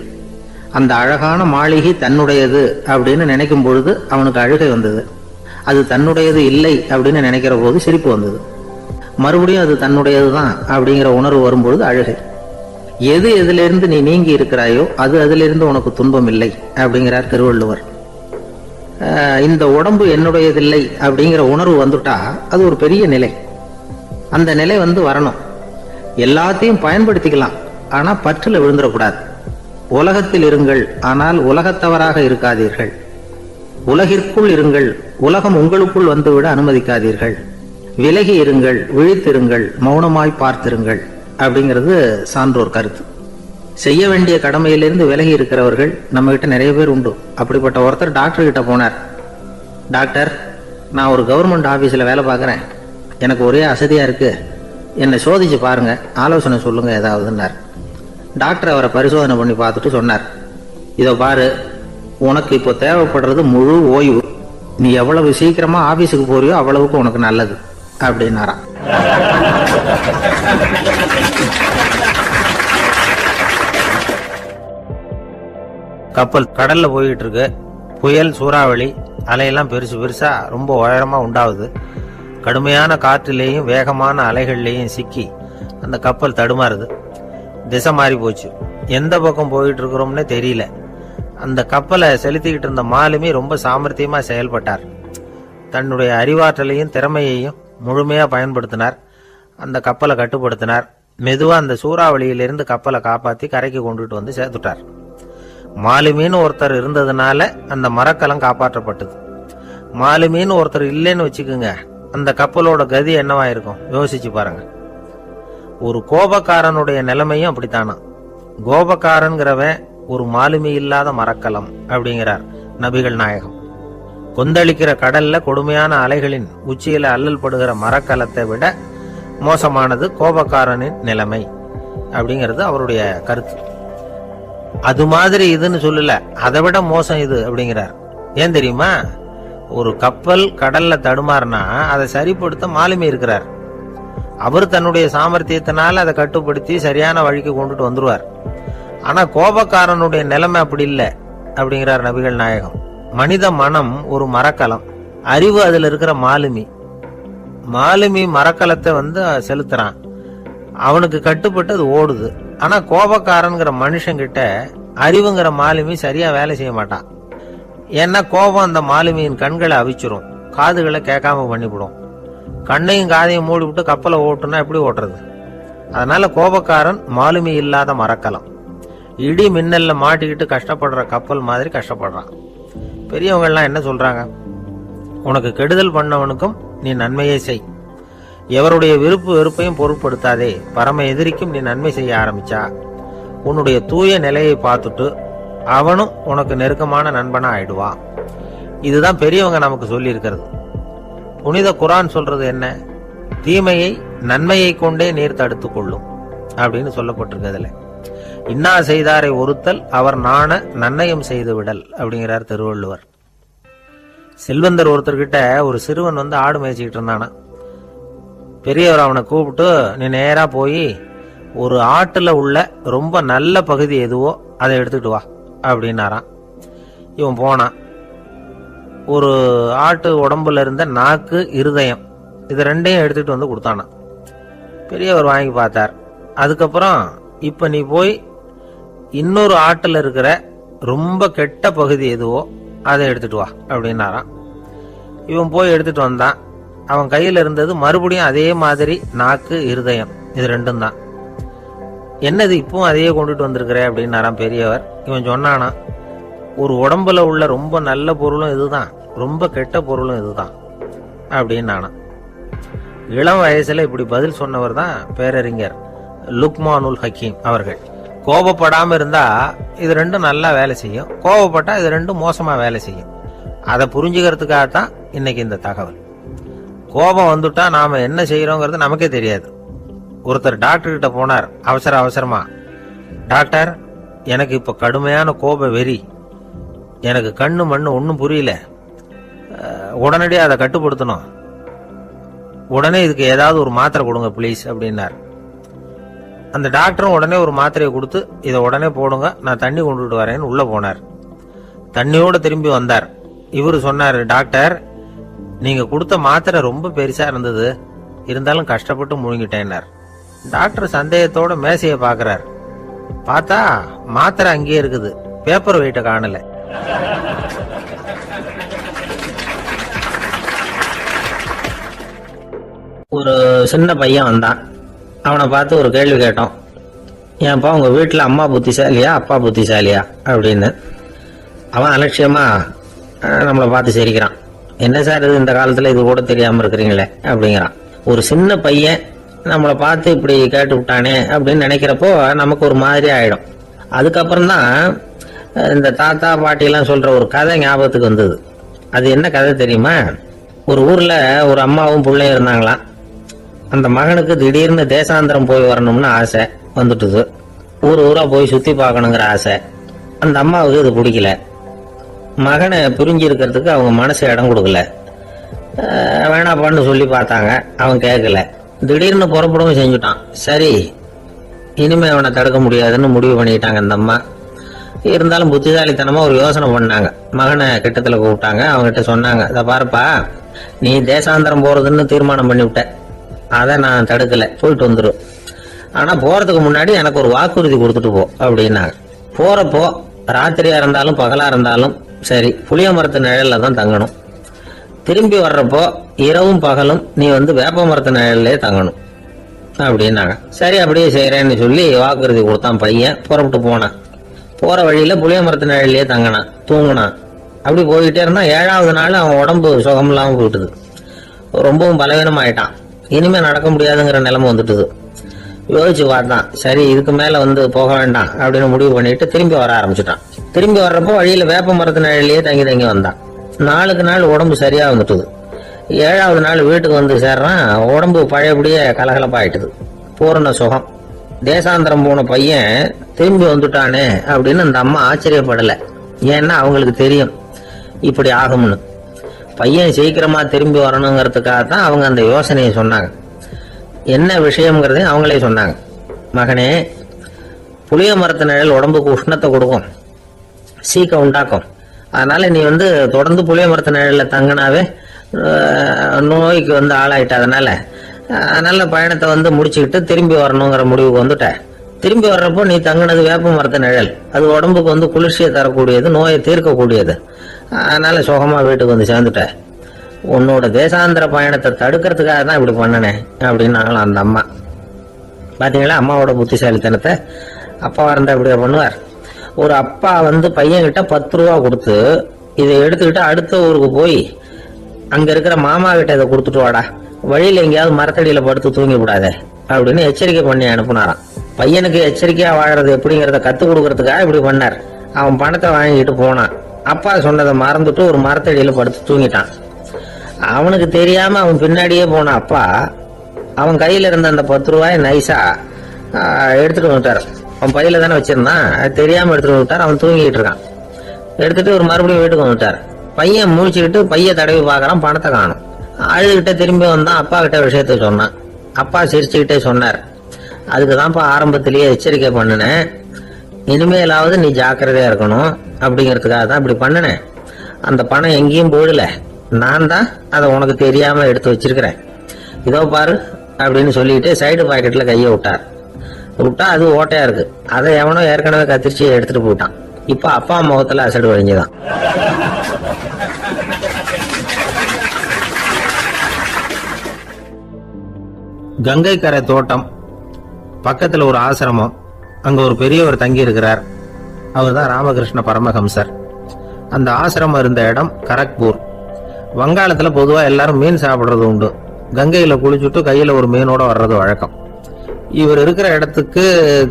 அந்த அழகான மாளிகை தன்னுடையது அப்படின்னு நினைக்கும் பொழுது அவனுக்கு அழுகை வந்தது. அது தன்னுடையது இல்லை அப்படின்னு நினைக்கிற போது சிரிப்பு வந்தது. மறுபடியும் அது தன்னுடையதுதான் அப்படிங்கிற உணர்வு வரும்பொழுது அழுகை. எது எதிலிருந்து நீ நீங்கி இருக்கிறாயோ அது அதிலிருந்து உனக்கு துன்பம் இல்லை அப்படிங்கிறார் திருவள்ளுவர். இந்த உடம்பு என்னுடையதில்லை அப்படிங்கிற உணர்வு வந்துட்டா அது ஒரு பெரிய நிலை. அந்த நிலை வந்து வரணும். எல்லாத்தையும் பயன்படுத்திக்கலாம், ஆனா பற்றுல விழுந்துடக்கூடாது. உலகத்தில் இருங்கள், ஆனால் உலகத்தவராக இருக்காதீர்கள். உலகிற்குள் இருங்கள், உலகம் உங்களுக்குள் வந்துவிட அனுமதிக்காதீர்கள். விலகி இருங்கள், விழித்திருங்கள், மௌனமாய் பார்த்திருங்கள் அப்படிங்கிறது சான்றோர் கருத்து. செய்ய வேண்டிய கடமையிலிருந்து விலகி இருக்கிறவர்கள் நம்ம கிட்ட நிறைய பேர் உண்டு. அப்படிப்பட்ட ஒருத்தர் டாக்டர் கிட்ட போனார். டாக்டர், நான் ஒரு கவர்மெண்ட் ஆபீஸ்ல வேலை பார்க்குறேன், எனக்கு ஒரே அசதியா இருக்கு, என்னை சோதிச்சு பாருங்க, ஆலோசனை சொல்லுங்க ஏதாவதுன்னார். டாக்டர் அவரை பரிசோதனை பண்ணி பார்த்துட்டு சொன்னார், இதோ பாரு, உனக்கு இப்போ தேவைப்படுறது முழு ஓய்வு. நீ எவ்வளவு சீக்கிரமா ஆபீஸுக்கு போறியோ அவ்வளவுக்கு உனக்கு நல்லது அப்படின்னாராம். கப்பல் கடல்ல போயிட்டு இருக்கு. புயல், சூறாவளி, அலையெல்லாம் பெருசு பெருசா ரொம்ப உயரமா உண்டாகுது. கடுமையான காற்றிலேயும் வேகமான அலைகள்லேயும் சிக்கி அந்த கப்பல் தடுமாறுது. திசை மாறி போச்சு. எந்த பக்கம் போயிட்டு இருக்கிறோம்னே தெரியல. அந்த கப்பலை செலுத்திக்கிட்டு இருந்த மாலுமி ரொம்ப சாமர்த்தியமா செயல்பட்டார். தன்னுடைய அறிவாற்றலையும் திறமையையும் முழுமையா பயன்படுத்தினார். அந்த கப்பலை கட்டுப்படுத்தினார். மெதுவா அந்த சூறாவளியிலிருந்து கப்பலை காப்பாத்தி கரைக்கு கொண்டுட்டு வந்து சேர்த்துட்டார். மாலுமின்னு ஒருத்தர் இருந்ததுனால அந்த மரக்கலம் காப்பாற்றப்பட்டது. மாலுமின்னு ஒருத்தர் இல்லைன்னு வச்சுக்கோங்க, அந்த கப்பலோட கதி என்னவா இருக்கும் யோசிச்சு பாருங்க. ஒரு கோபக்காரனுடைய நிலைமையும் அப்படித்தானா. கோபக்காரன்கிறவன் ஒரு மாலுமி இல்லாத மரக்கலம் அப்படிங்கிறார் நபிகள் நாயகம். கொந்தளிக்கிற கடல்ல கொடுமையான அலைகளின் உச்சியில அல்லல் படுகிற மரக்கலத்தை விட மோசமானது கோபக்காரனின் நிலைமை அப்படிங்கிறது அவருடைய கருத்து. அது மாதிரி இதுன்னு சொல்லல, அதை விட மோசம் இது அப்படிங்கிறார். ஏன் தெரியுமா? ஒரு கப்பல் கடல்ல தடுமாறுனா அதை சரிப்படுத்த மாலுமி இருக்கிறார். அவர் தன்னுடைய சாமர்த்தியத்தினால அதை கட்டுப்படுத்தி சரியான வழிக்கு கொண்டுட்டு வந்துருவார். ஆனா கோபக்காரனுடைய நிலைமை அப்படி இல்லை அப்படிங்கிறார் நபிகள் நாயகம். மனித மனம் ஒரு மரக்கலம், அறிவு அதுல இருக்கிற மாலுமி. மாலுமி மரக்கலத்தை வந்து செலுத்துறான், அவனுக்கு கட்டுப்பட்டு அது ஓடுது. ஆனா கோபக்காரன்கிற மனுஷங்கிட்ட அறிவுங்கிற மாலுமி சரியா வேலை செய்ய மாட்டான். ஏன்னா கோபம் அந்த மாலுமியின் கண்களை அவிச்சிரும், காதுகளை கேட்காம பண்ணிவிடும். கண்ணையும் காதையும் மூடி விட்டு கப்பலை ஓட்டுனா எப்படி ஓட்டுறது? அதனால கோபக்காரன் மாலுமி இல்லாத மரக்கலம். இடி மின்னல்ல மாட்டிக்கிட்டு கஷ்டப்படுற கப்பல் மாதிரி கஷ்டப்படுறான். பெரியவங்க எல்லாம் என்ன சொல்றாங்க? உனக்கு கெடுதல் பண்ணவனுக்கும் நீ நன்மையை செய். எவருடைய விருப்பு வெறுப்பையும் பொருட்படுத்தாதே. பரம எதிரிக்கும் நீ நன்மை செய்ய ஆரம்பிச்சா உன்னுடைய தூய நிலையை பார்த்துட்டு அவனும் உனக்கு நெருக்கமான நண்பனா ஆயிடுவான் இதுதான் பெரியவங்க நமக்கு சொல்லி இருக்கிறது. புனித குர்ஆன் சொல்றது என்ன? தீமையை நன்மையை கொண்டே நீர் தடுத்துக் கொள்ளும் அப்படின்னு சொல்லப்பட்டிருக்கிறதுல. இன்னா செய்தாரை ஒருத்தல் அவர் நாண நன்னயம் செய்து விடல் அப்படிங்கிறார் திருவள்ளுவர். செல்வந்தர் ஒருத்தர்கிட்ட ஒரு சிறுவன் வந்து ஆடு மேய்ச்சிக்கிட்டு இருந்தானா. பெரியவர் அவனை கூப்பிட்டு, நீ நேரா போய் ஒரு ஆட்டுல உள்ள ரொம்ப நல்ல பகுதி எதுவோ அதை எடுத்துட்டு வா அப்படின்னாராம். இவன் போனான். ஒரு ஆட்டு உடம்புல இருந்த நாக்கு, இருதயம், இது ரெண்டையும் எடுத்துட்டு வந்து கொடுத்தானா. பெரியவர் வாங்கி பார்த்தார். அதுக்கப்புறம் இப்ப நீ போய் இன்னொரு ஆட்டுல இருக்கிற ரொம்ப கெட்ட பகுதி எதுவோ அதை எடுத்துட்டு வா அப்படின்னாராம். இவன் போய் எடுத்துட்டு வந்தான். அவன் கையில இருந்தது மறுபடியும் அதே மாதிரி நாக்கு, இருதயம், இது ரெண்டும் தான். என்னது இப்பவும் அதையே கொண்டுட்டு வந்திருக்கிற அப்படின்னாராம் பெரியவர். இவன் சொன்னானா, ஒரு உடம்புல உள்ள ரொம்ப நல்ல பொருளும் இதுதான், ரொம்ப கெட்ட பொருளும் இதுதான் அப்படின்னு. இளம் வயசுல இப்படி பதில் சொன்னவர் தான் பேரறிஞர் லுக்மானுல் ஹக்கீம் அவர்கள். கோபப்படாம இருந்தா இது ரெண்டும் நல்லா வேலை செய்யும், கோபப்பட்டா இது ரெண்டும் மோசமா வேலை செய்யும். அதை புரிஞ்சுக்கிறதுக்காகத்தான் இன்னைக்கு இந்த தகவல். கோபம் வந்துட்டா நாம என்ன செய்யறோங்கிறது நமக்கே தெரியாது. ஒருத்தர் டாக்டர் கிட்ட போனார் அவசரமா. டாக்டர், எனக்கு இப்ப கடுமையான கோப வெறி, எனக்கு கண்ணு மண்ணு ஒன்னும் புரியல, உடனடியாக அதை கட்டுப்படுத்தணும், உடனே இதுக்கு ஏதாவது ஒரு மாத்திரை கொடுங்க பிளீஸ் அப்படின்னார். அந்த டாக்டரும் உடனே ஒரு மாத்திரையை கொடுத்து, இதை உடனே போடுங்க, நான் தண்ணி கொண்டுட்டு வரேன்னு உள்ள போனார். தண்ணியோட திரும்பி வந்தார். இவரு சொன்னார், டாக்டர், நீங்க கொடுத்த மாத்திரை ரொம்ப பெருசா இருந்தது, இருந்தாலும் கஷ்டப்பட்டு முழுங்கிட்டேன்னார். டாக்டர் சந்தேகத்தோட மேசையை பாக்குறார். பார்த்தா மாத்திரை அங்கேயே இருக்குது, பேப்பர் வெயிட்ட காணல. ஒரு சின்ன பையன் வந்தான். அவனை பார்த்து ஒரு கேள்வி கேட்டோம். ஏன்ப்பா உங்க வீட்டுல அம்மா புத்திசாலியா அப்பா புத்திசாலியா அப்படின்னு. அவன் அலட்சியமா நம்மளை பார்த்து சிரிக்கிறான். என்ன சார் இது, இந்த காலத்துல இது கூட தெரியாம இருக்கிறீங்களே அப்படிங்கிறான். ஒரு சின்ன பையன் நம்மளை பார்த்து இப்படி கேட்டு விட்டானே அப்படின்னு நினைக்கிறப்போ நமக்கு ஒரு மாதிரி ஆயிடும். அதுக்கப்புறம் தான் இந்த தாத்தா பாட்டி எல்லாம் சொல்ற ஒரு கதை ஞாபகத்துக்கு வந்தது. அது என்ன கதை தெரியுமா? ஒரு ஊர்ல ஒரு அம்மாவும் பிள்ளையும் இருந்தாங்களாம். அந்த மகனுக்கு திடீர்னு தேசாந்திரம் போய் வரணும்னு ஆசை வந்துட்டுது. ஊரா போய் சுத்தி பார்க்கணுங்கிற ஆசை. அந்த அம்மாவுக்கு இது பிடிக்கல. மகனை பிரிஞ்சு இருக்கிறதுக்கு அவங்க மனசு இடம் கொடுக்கல. வேணாப்பான்னு சொல்லி பார்த்தாங்க, அவன் கேட்கல. திடீர்னு புறப்படவும் செஞ்சுட்டான். சரி, இனிமே அவனை தடுக்க முடியாதுன்னு முடிவு பண்ணிட்டாங்க அந்த அம்மா. இருந்தாலும் புத்திசாலித்தனமா ஒரு யோசனை பண்ணாங்க. மகனை கிட்டத்துல கூப்பிட்டாங்க. அவங்ககிட்ட சொன்னாங்க, இதை பாருப்பா, நீ தேசாந்திரம் போறதுன்னு தீர்மானம் பண்ணிவிட்ட, அதை நான் தடுக்கல, போயிட்டு வந்துடும். ஆனா போறதுக்கு முன்னாடி எனக்கு ஒரு வாக்குறுதி கொடுத்துட்டு போ அப்படின்னாங்க. போறப்போ ராத்திரியா இருந்தாலும் பகலா இருந்தாலும் சரி, புளிய மரத்து நிழல்ல தான் தங்கணும். திரும்பி வர்றப்போ இரவும் பகலும் நீ வேப்ப மரத்து நிழல்லே தங்கணும் அப்படின்னாங்க. சரி, அப்படியே செய்யறேன்னு சொல்லி வாக்குறுதி கொடுத்தான் பையன். புறப்பட்டு போனான். போற வழியில புளிய மரத்து நிழல்லையே தங்கினான், தூங்கினான். அப்படி போயிட்டே இருந்தான். 7வது நாள் அவன் உடம்பு சுகம் இல்லாம போயிட்டுது. ரொம்பவும் பலவீனம் ஆயிட்டான். இனிமே நடக்க முடியாதுங்கிற நிலைமை வந்துட்டுது. யோசிச்சு பார்த்தான். சரி, இதுக்கு மேல போக வேண்டாம் அப்படின்னு முடிவு பண்ணிட்டு திரும்பி வர ஆரம்பிச்சுட்டான். திரும்பி வர்றப்போ வழியில வேப்ப மரத்து நிழல்லையே தங்கி வந்தான். நாளுக்கு நாள் உடம்பு சரியா வந்துட்டுது. 7வது நாள் வீட்டுக்கு சேர்றான். உடம்பு பழையபடியே கலகலப்பாயிட்டுது. பூரண சுகம். தேசாந்திரம் போன பையன் திரும்பி வந்துட்டானே அப்படின்னு அந்த அம்மா ஆச்சரியப்படல. ஏன்னா அவங்களுக்கு தெரியும் இப்படி ஆகும்னு. பையன் சீக்கிரமா திரும்பி வரணுங்கிறதுக்காக தான் அவங்க அந்த யோசனையை சொன்னாங்க. என்ன விஷயம்ங்கிறதையும் அவங்களே சொன்னாங்க. மகனே, புளிய மரத்து நிழல் உடம்புக்கு உஷ்ணத்தை கொடுக்கும், சீக்க உண்டாக்கும். அதனால நீ தொடர்ந்து புளிய மரத்து நிழல்ல தங்கினாவே நோய்க்கு ஆளாயிட்ட. அதனால பயணத்தை முடிச்சுக்கிட்டு திரும்பி வரணுங்கிற முடிவுக்கு வந்துட்ட. திரும்பி வர்றப்போ நீ தங்கினது வேப்ப மரத்து நிழல், அது உடம்புக்கு குளிர்ச்சியை தரக்கூடியது, நோயை தீர்க்கக்கூடியது. அதனால சுகமா வீட்டுக்கு சேர்ந்துட்ட. உன்னோட தேசாந்திர பயணத்தை தடுக்கிறதுக்காக தான் இப்படி பண்ணனேன் அப்படின்னாங்களாம் அந்த அம்மா. பாத்தீங்களா அம்மாவோட புத்திசாலித்தனத்தை? அப்பா இருந்தா இப்படியா பண்ணுவார்? ஒரு அப்பா பையன் கிட்ட 10 ரூபா கொடுத்து, இதை எடுத்துக்கிட்டு அடுத்த ஊருக்கு போய் அங்க இருக்கிற மாமா கிட்ட இதை கொடுத்துட்டு வாடா, வழியில எங்கேயாவது மரத்தடியில படுத்து தூங்கி விடாத அப்படின்னு எச்சரிக்கை பண்ணி அனுப்புனாராம். பையனுக்கு எச்சரிக்கையா வாழறது எப்படிங்கிறத கத்து கொடுக்கறதுக்காக இப்படி பண்ணார். அவன் பணத்தை வாங்கிட்டு போனான். அப்பா சொன்னதை மறந்துட்டு ஒரு மரத்தடியில் படுத்து தூங்கிட்டான். அவனுக்கு தெரியாம அவன் பின்னாடியே போன அப்பா அவன் கையில இருந்த அந்த 10 ரூபாய் நைஸா எடுத்துட்டு வந்துட்டார். அவன் பையில தானே வச்சிருந்தான், அது தெரியாம எடுத்துட்டு வந்துட்டார். அவன் தூங்கிட்டு இருக்கான். எடுத்துட்டு ஒரு மறுபடியும் வீட்டுக்கு வந்துட்டார். பையன் முழிச்சுக்கிட்டு பைய தடவி பார்க்கறான், பணத்தை காணும். அழுதுகிட்ட திரும்பி வந்தான். அப்பா கிட்ட விஷயத்த சொன்னான். அப்பா சிரிச்சுக்கிட்டே சொன்னார், அதுக்குதான்ப்பா ஆரம்பத்திலேயே எச்சரிக்கை பண்ணினேன், இனிமேலாவது நீ ஜாக்கிரதையா இருக்கணும் அப்படிங்கிறதுக்காக தான் இப்படி பண்ணினேன். அந்த பணம் எங்கேயும் போயிடல, நான் தான் அதை உனக்கு தெரியாம எடுத்து வச்சிருக்கிறேன், இதோ பாரு அப்படின்னு சொல்லிட்டு சைடு பாக்கெட்ல கையை விட்டா அது ஓட்டையா இருக்கு. அதை எவனோ ஏற்கனவே கத்திரிச்சு எடுத்துட்டு போயிட்டான். இப்ப அப்பா முகத்துல அசடு வழிஞ்சுதான். கங்கை கரை தோட்டம் பக்கத்துல ஒரு ஆசிரமம், அங்க ஒரு பெரியவர் தங்கி இருக்கிறார். அவர் தான் ராமகிருஷ்ண பரமஹம்சர். அந்த ஆசிரமம் இருந்த இடம் கரக்பூர். வங்காளத்துல பொதுவா எல்லாரும் மீன் சாப்பிடுறது உண்டு. கங்கையில குளிச்சுட்டு கையில ஒரு மீனோட வர்றது வழக்கம். இவர் இருக்கிற இடத்துக்கு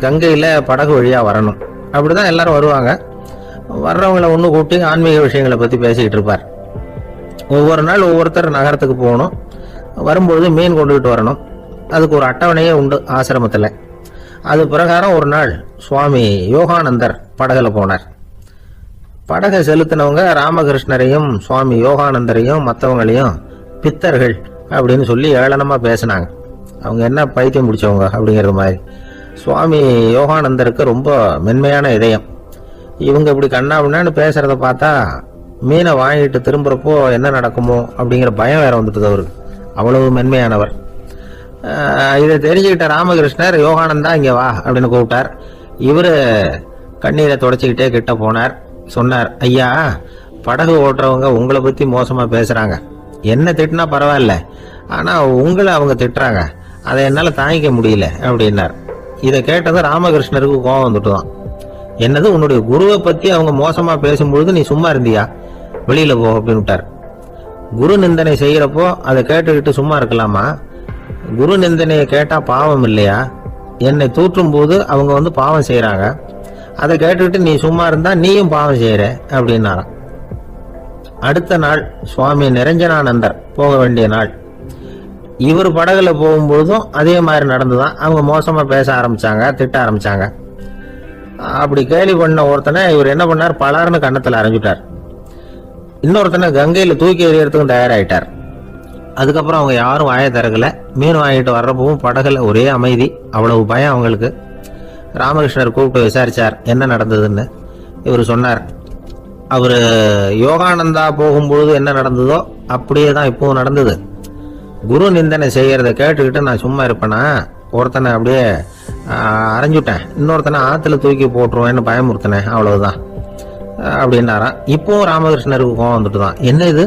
கங்கையில படகு வழியா வரணும். அப்படிதான் எல்லாரும் வருவாங்க. வர்றவங்களை ஒண்ணு கூட்டி ஆன்மீக விஷயங்களை பத்தி பேசிக்கிட்டு இருப்பார். ஒவ்வொரு நாள் ஒவ்வொருத்தர் நகரத்துக்கு போகணும். வரும்பொழுது மீன் கொண்டுகிட்டு வரணும். அதுக்கு ஒரு அட்டவணையே உண்டு ஆசிரமத்துல. அது பிரகாரம் ஒரு நாள் சுவாமி யோகானந்தர் படகுல போனார். படகை செலுத்தினவங்க ராமகிருஷ்ணரையும் சுவாமி யோகானந்தரையும் மற்றவங்களையும் பித்தர்கள் அப்படின்னு சொல்லி ஏளனமா பேசினாங்க. அவங்க என்ன பைத்தியம் பிடிச்சவங்க அப்படிங்கிறது மாதிரி. சுவாமி யோகானந்தருக்கு ரொம்ப மென்மையான இதயம். இவங்க இப்படி கண்ணாபின்னான்னு பேசுறத பார்த்தா மீனை வாங்கிட்டு திரும்புறப்போ என்ன நடக்குமோ அப்படிங்கிற பயம் வேற வந்துட்டு அவருக்கு. அவ்வளவு மென்மையானவர். இதை தெரிஞ்சுக்கிட்ட ராமகிருஷ்ணர், யோகானந்தா இங்க வா அப்படின்னு கூப்பிட்டார். இவரு கண்ணீரை தொடச்சிக்கிட்டே கிட்ட போனார். சொன்னார், ஐயா, படகு ஓட்டுறவங்க உங்களை பத்தி மோசமா பேசுறாங்க. என்ன திட்டினா பரவாயில்ல, ஆனா உங்களை அவங்க திட்டுறாங்க, அதை என்னால தாங்கிக்க முடியல அப்படின்னார். இதை கேட்டது ராமகிருஷ்ணருக்கு கோபம் வந்துட்டுதான். என்னது, உன்னுடைய குருவை பத்தி அவங்க மோசமா பேசும்பொழுது நீ சும்மா இருந்தியா? வெளியில போ அப்படின்னு விட்டார். குரு நிந்தனை செய்யறப்போ அதை கேட்டுக்கிட்டு சும்மா இருக்கலாமா? குரு நிந்தனையை கேட்டா பாவம் இல்லையா? என்னை தூற்றும் போது அவங்க வந்து பாவம் செய்யறாங்க, அதை கேட்டுக்கிட்டு நீ சும்மா இருந்தா நீயும் பாவம் செய்யற அப்படின்னாராம். அடுத்த நாள் சுவாமி நிரஞ்சனானந்தர் போக வேண்டிய நாள். இவர் படகுல போகும்பொழுதும் அதே மாதிரி நடந்துதான். அவங்க மோசமா பேச ஆரம்பிச்சாங்க, திட்ட ஆரம்பிச்சாங்க. அப்படி கேலி பண்ண ஒருத்தனை இவர் என்ன பண்ணார், பலார்னு கன்னத்துல அரைஞ்சுட்டார். இன்னொருத்தனை கங்கையில தூக்கி எறியறதுக்கும் தயாராயிட்டார். அதுக்கப்புறம் அவங்க யாரும் வாய திறக்கல. மீன் வாங்கிட்டு வர்றப்பவும் படகுல ஒரே அமைதி. அவ்வளவு பயம் அவங்களுக்கு. ராமகிருஷ்ணர் கூப்பிட்டு விசாரிச்சார் என்ன நடந்ததுன்னு. இவர் சொன்னார், அவரு யோகானந்தா போகும்பொழுது என்ன நடந்ததோ அப்படியே தான் இப்பவும் நடந்தது. குரு நிந்தனை செய்யறத கேட்டுக்கிட்டு நான் சும்மா இருப்பேனா? ஒருத்தனை அப்படியே அரைஞ்சுட்டேன், இன்னொருத்தனை ஆத்துல தூக்கி போட்டுருவேன்னு பயமுறுத்தினேன், அவ்வளவுதான் அப்படின்னாராம். இப்பவும் ராமகிருஷ்ணருக்கு கோபம் வந்துட்டு தான். என்ன இது,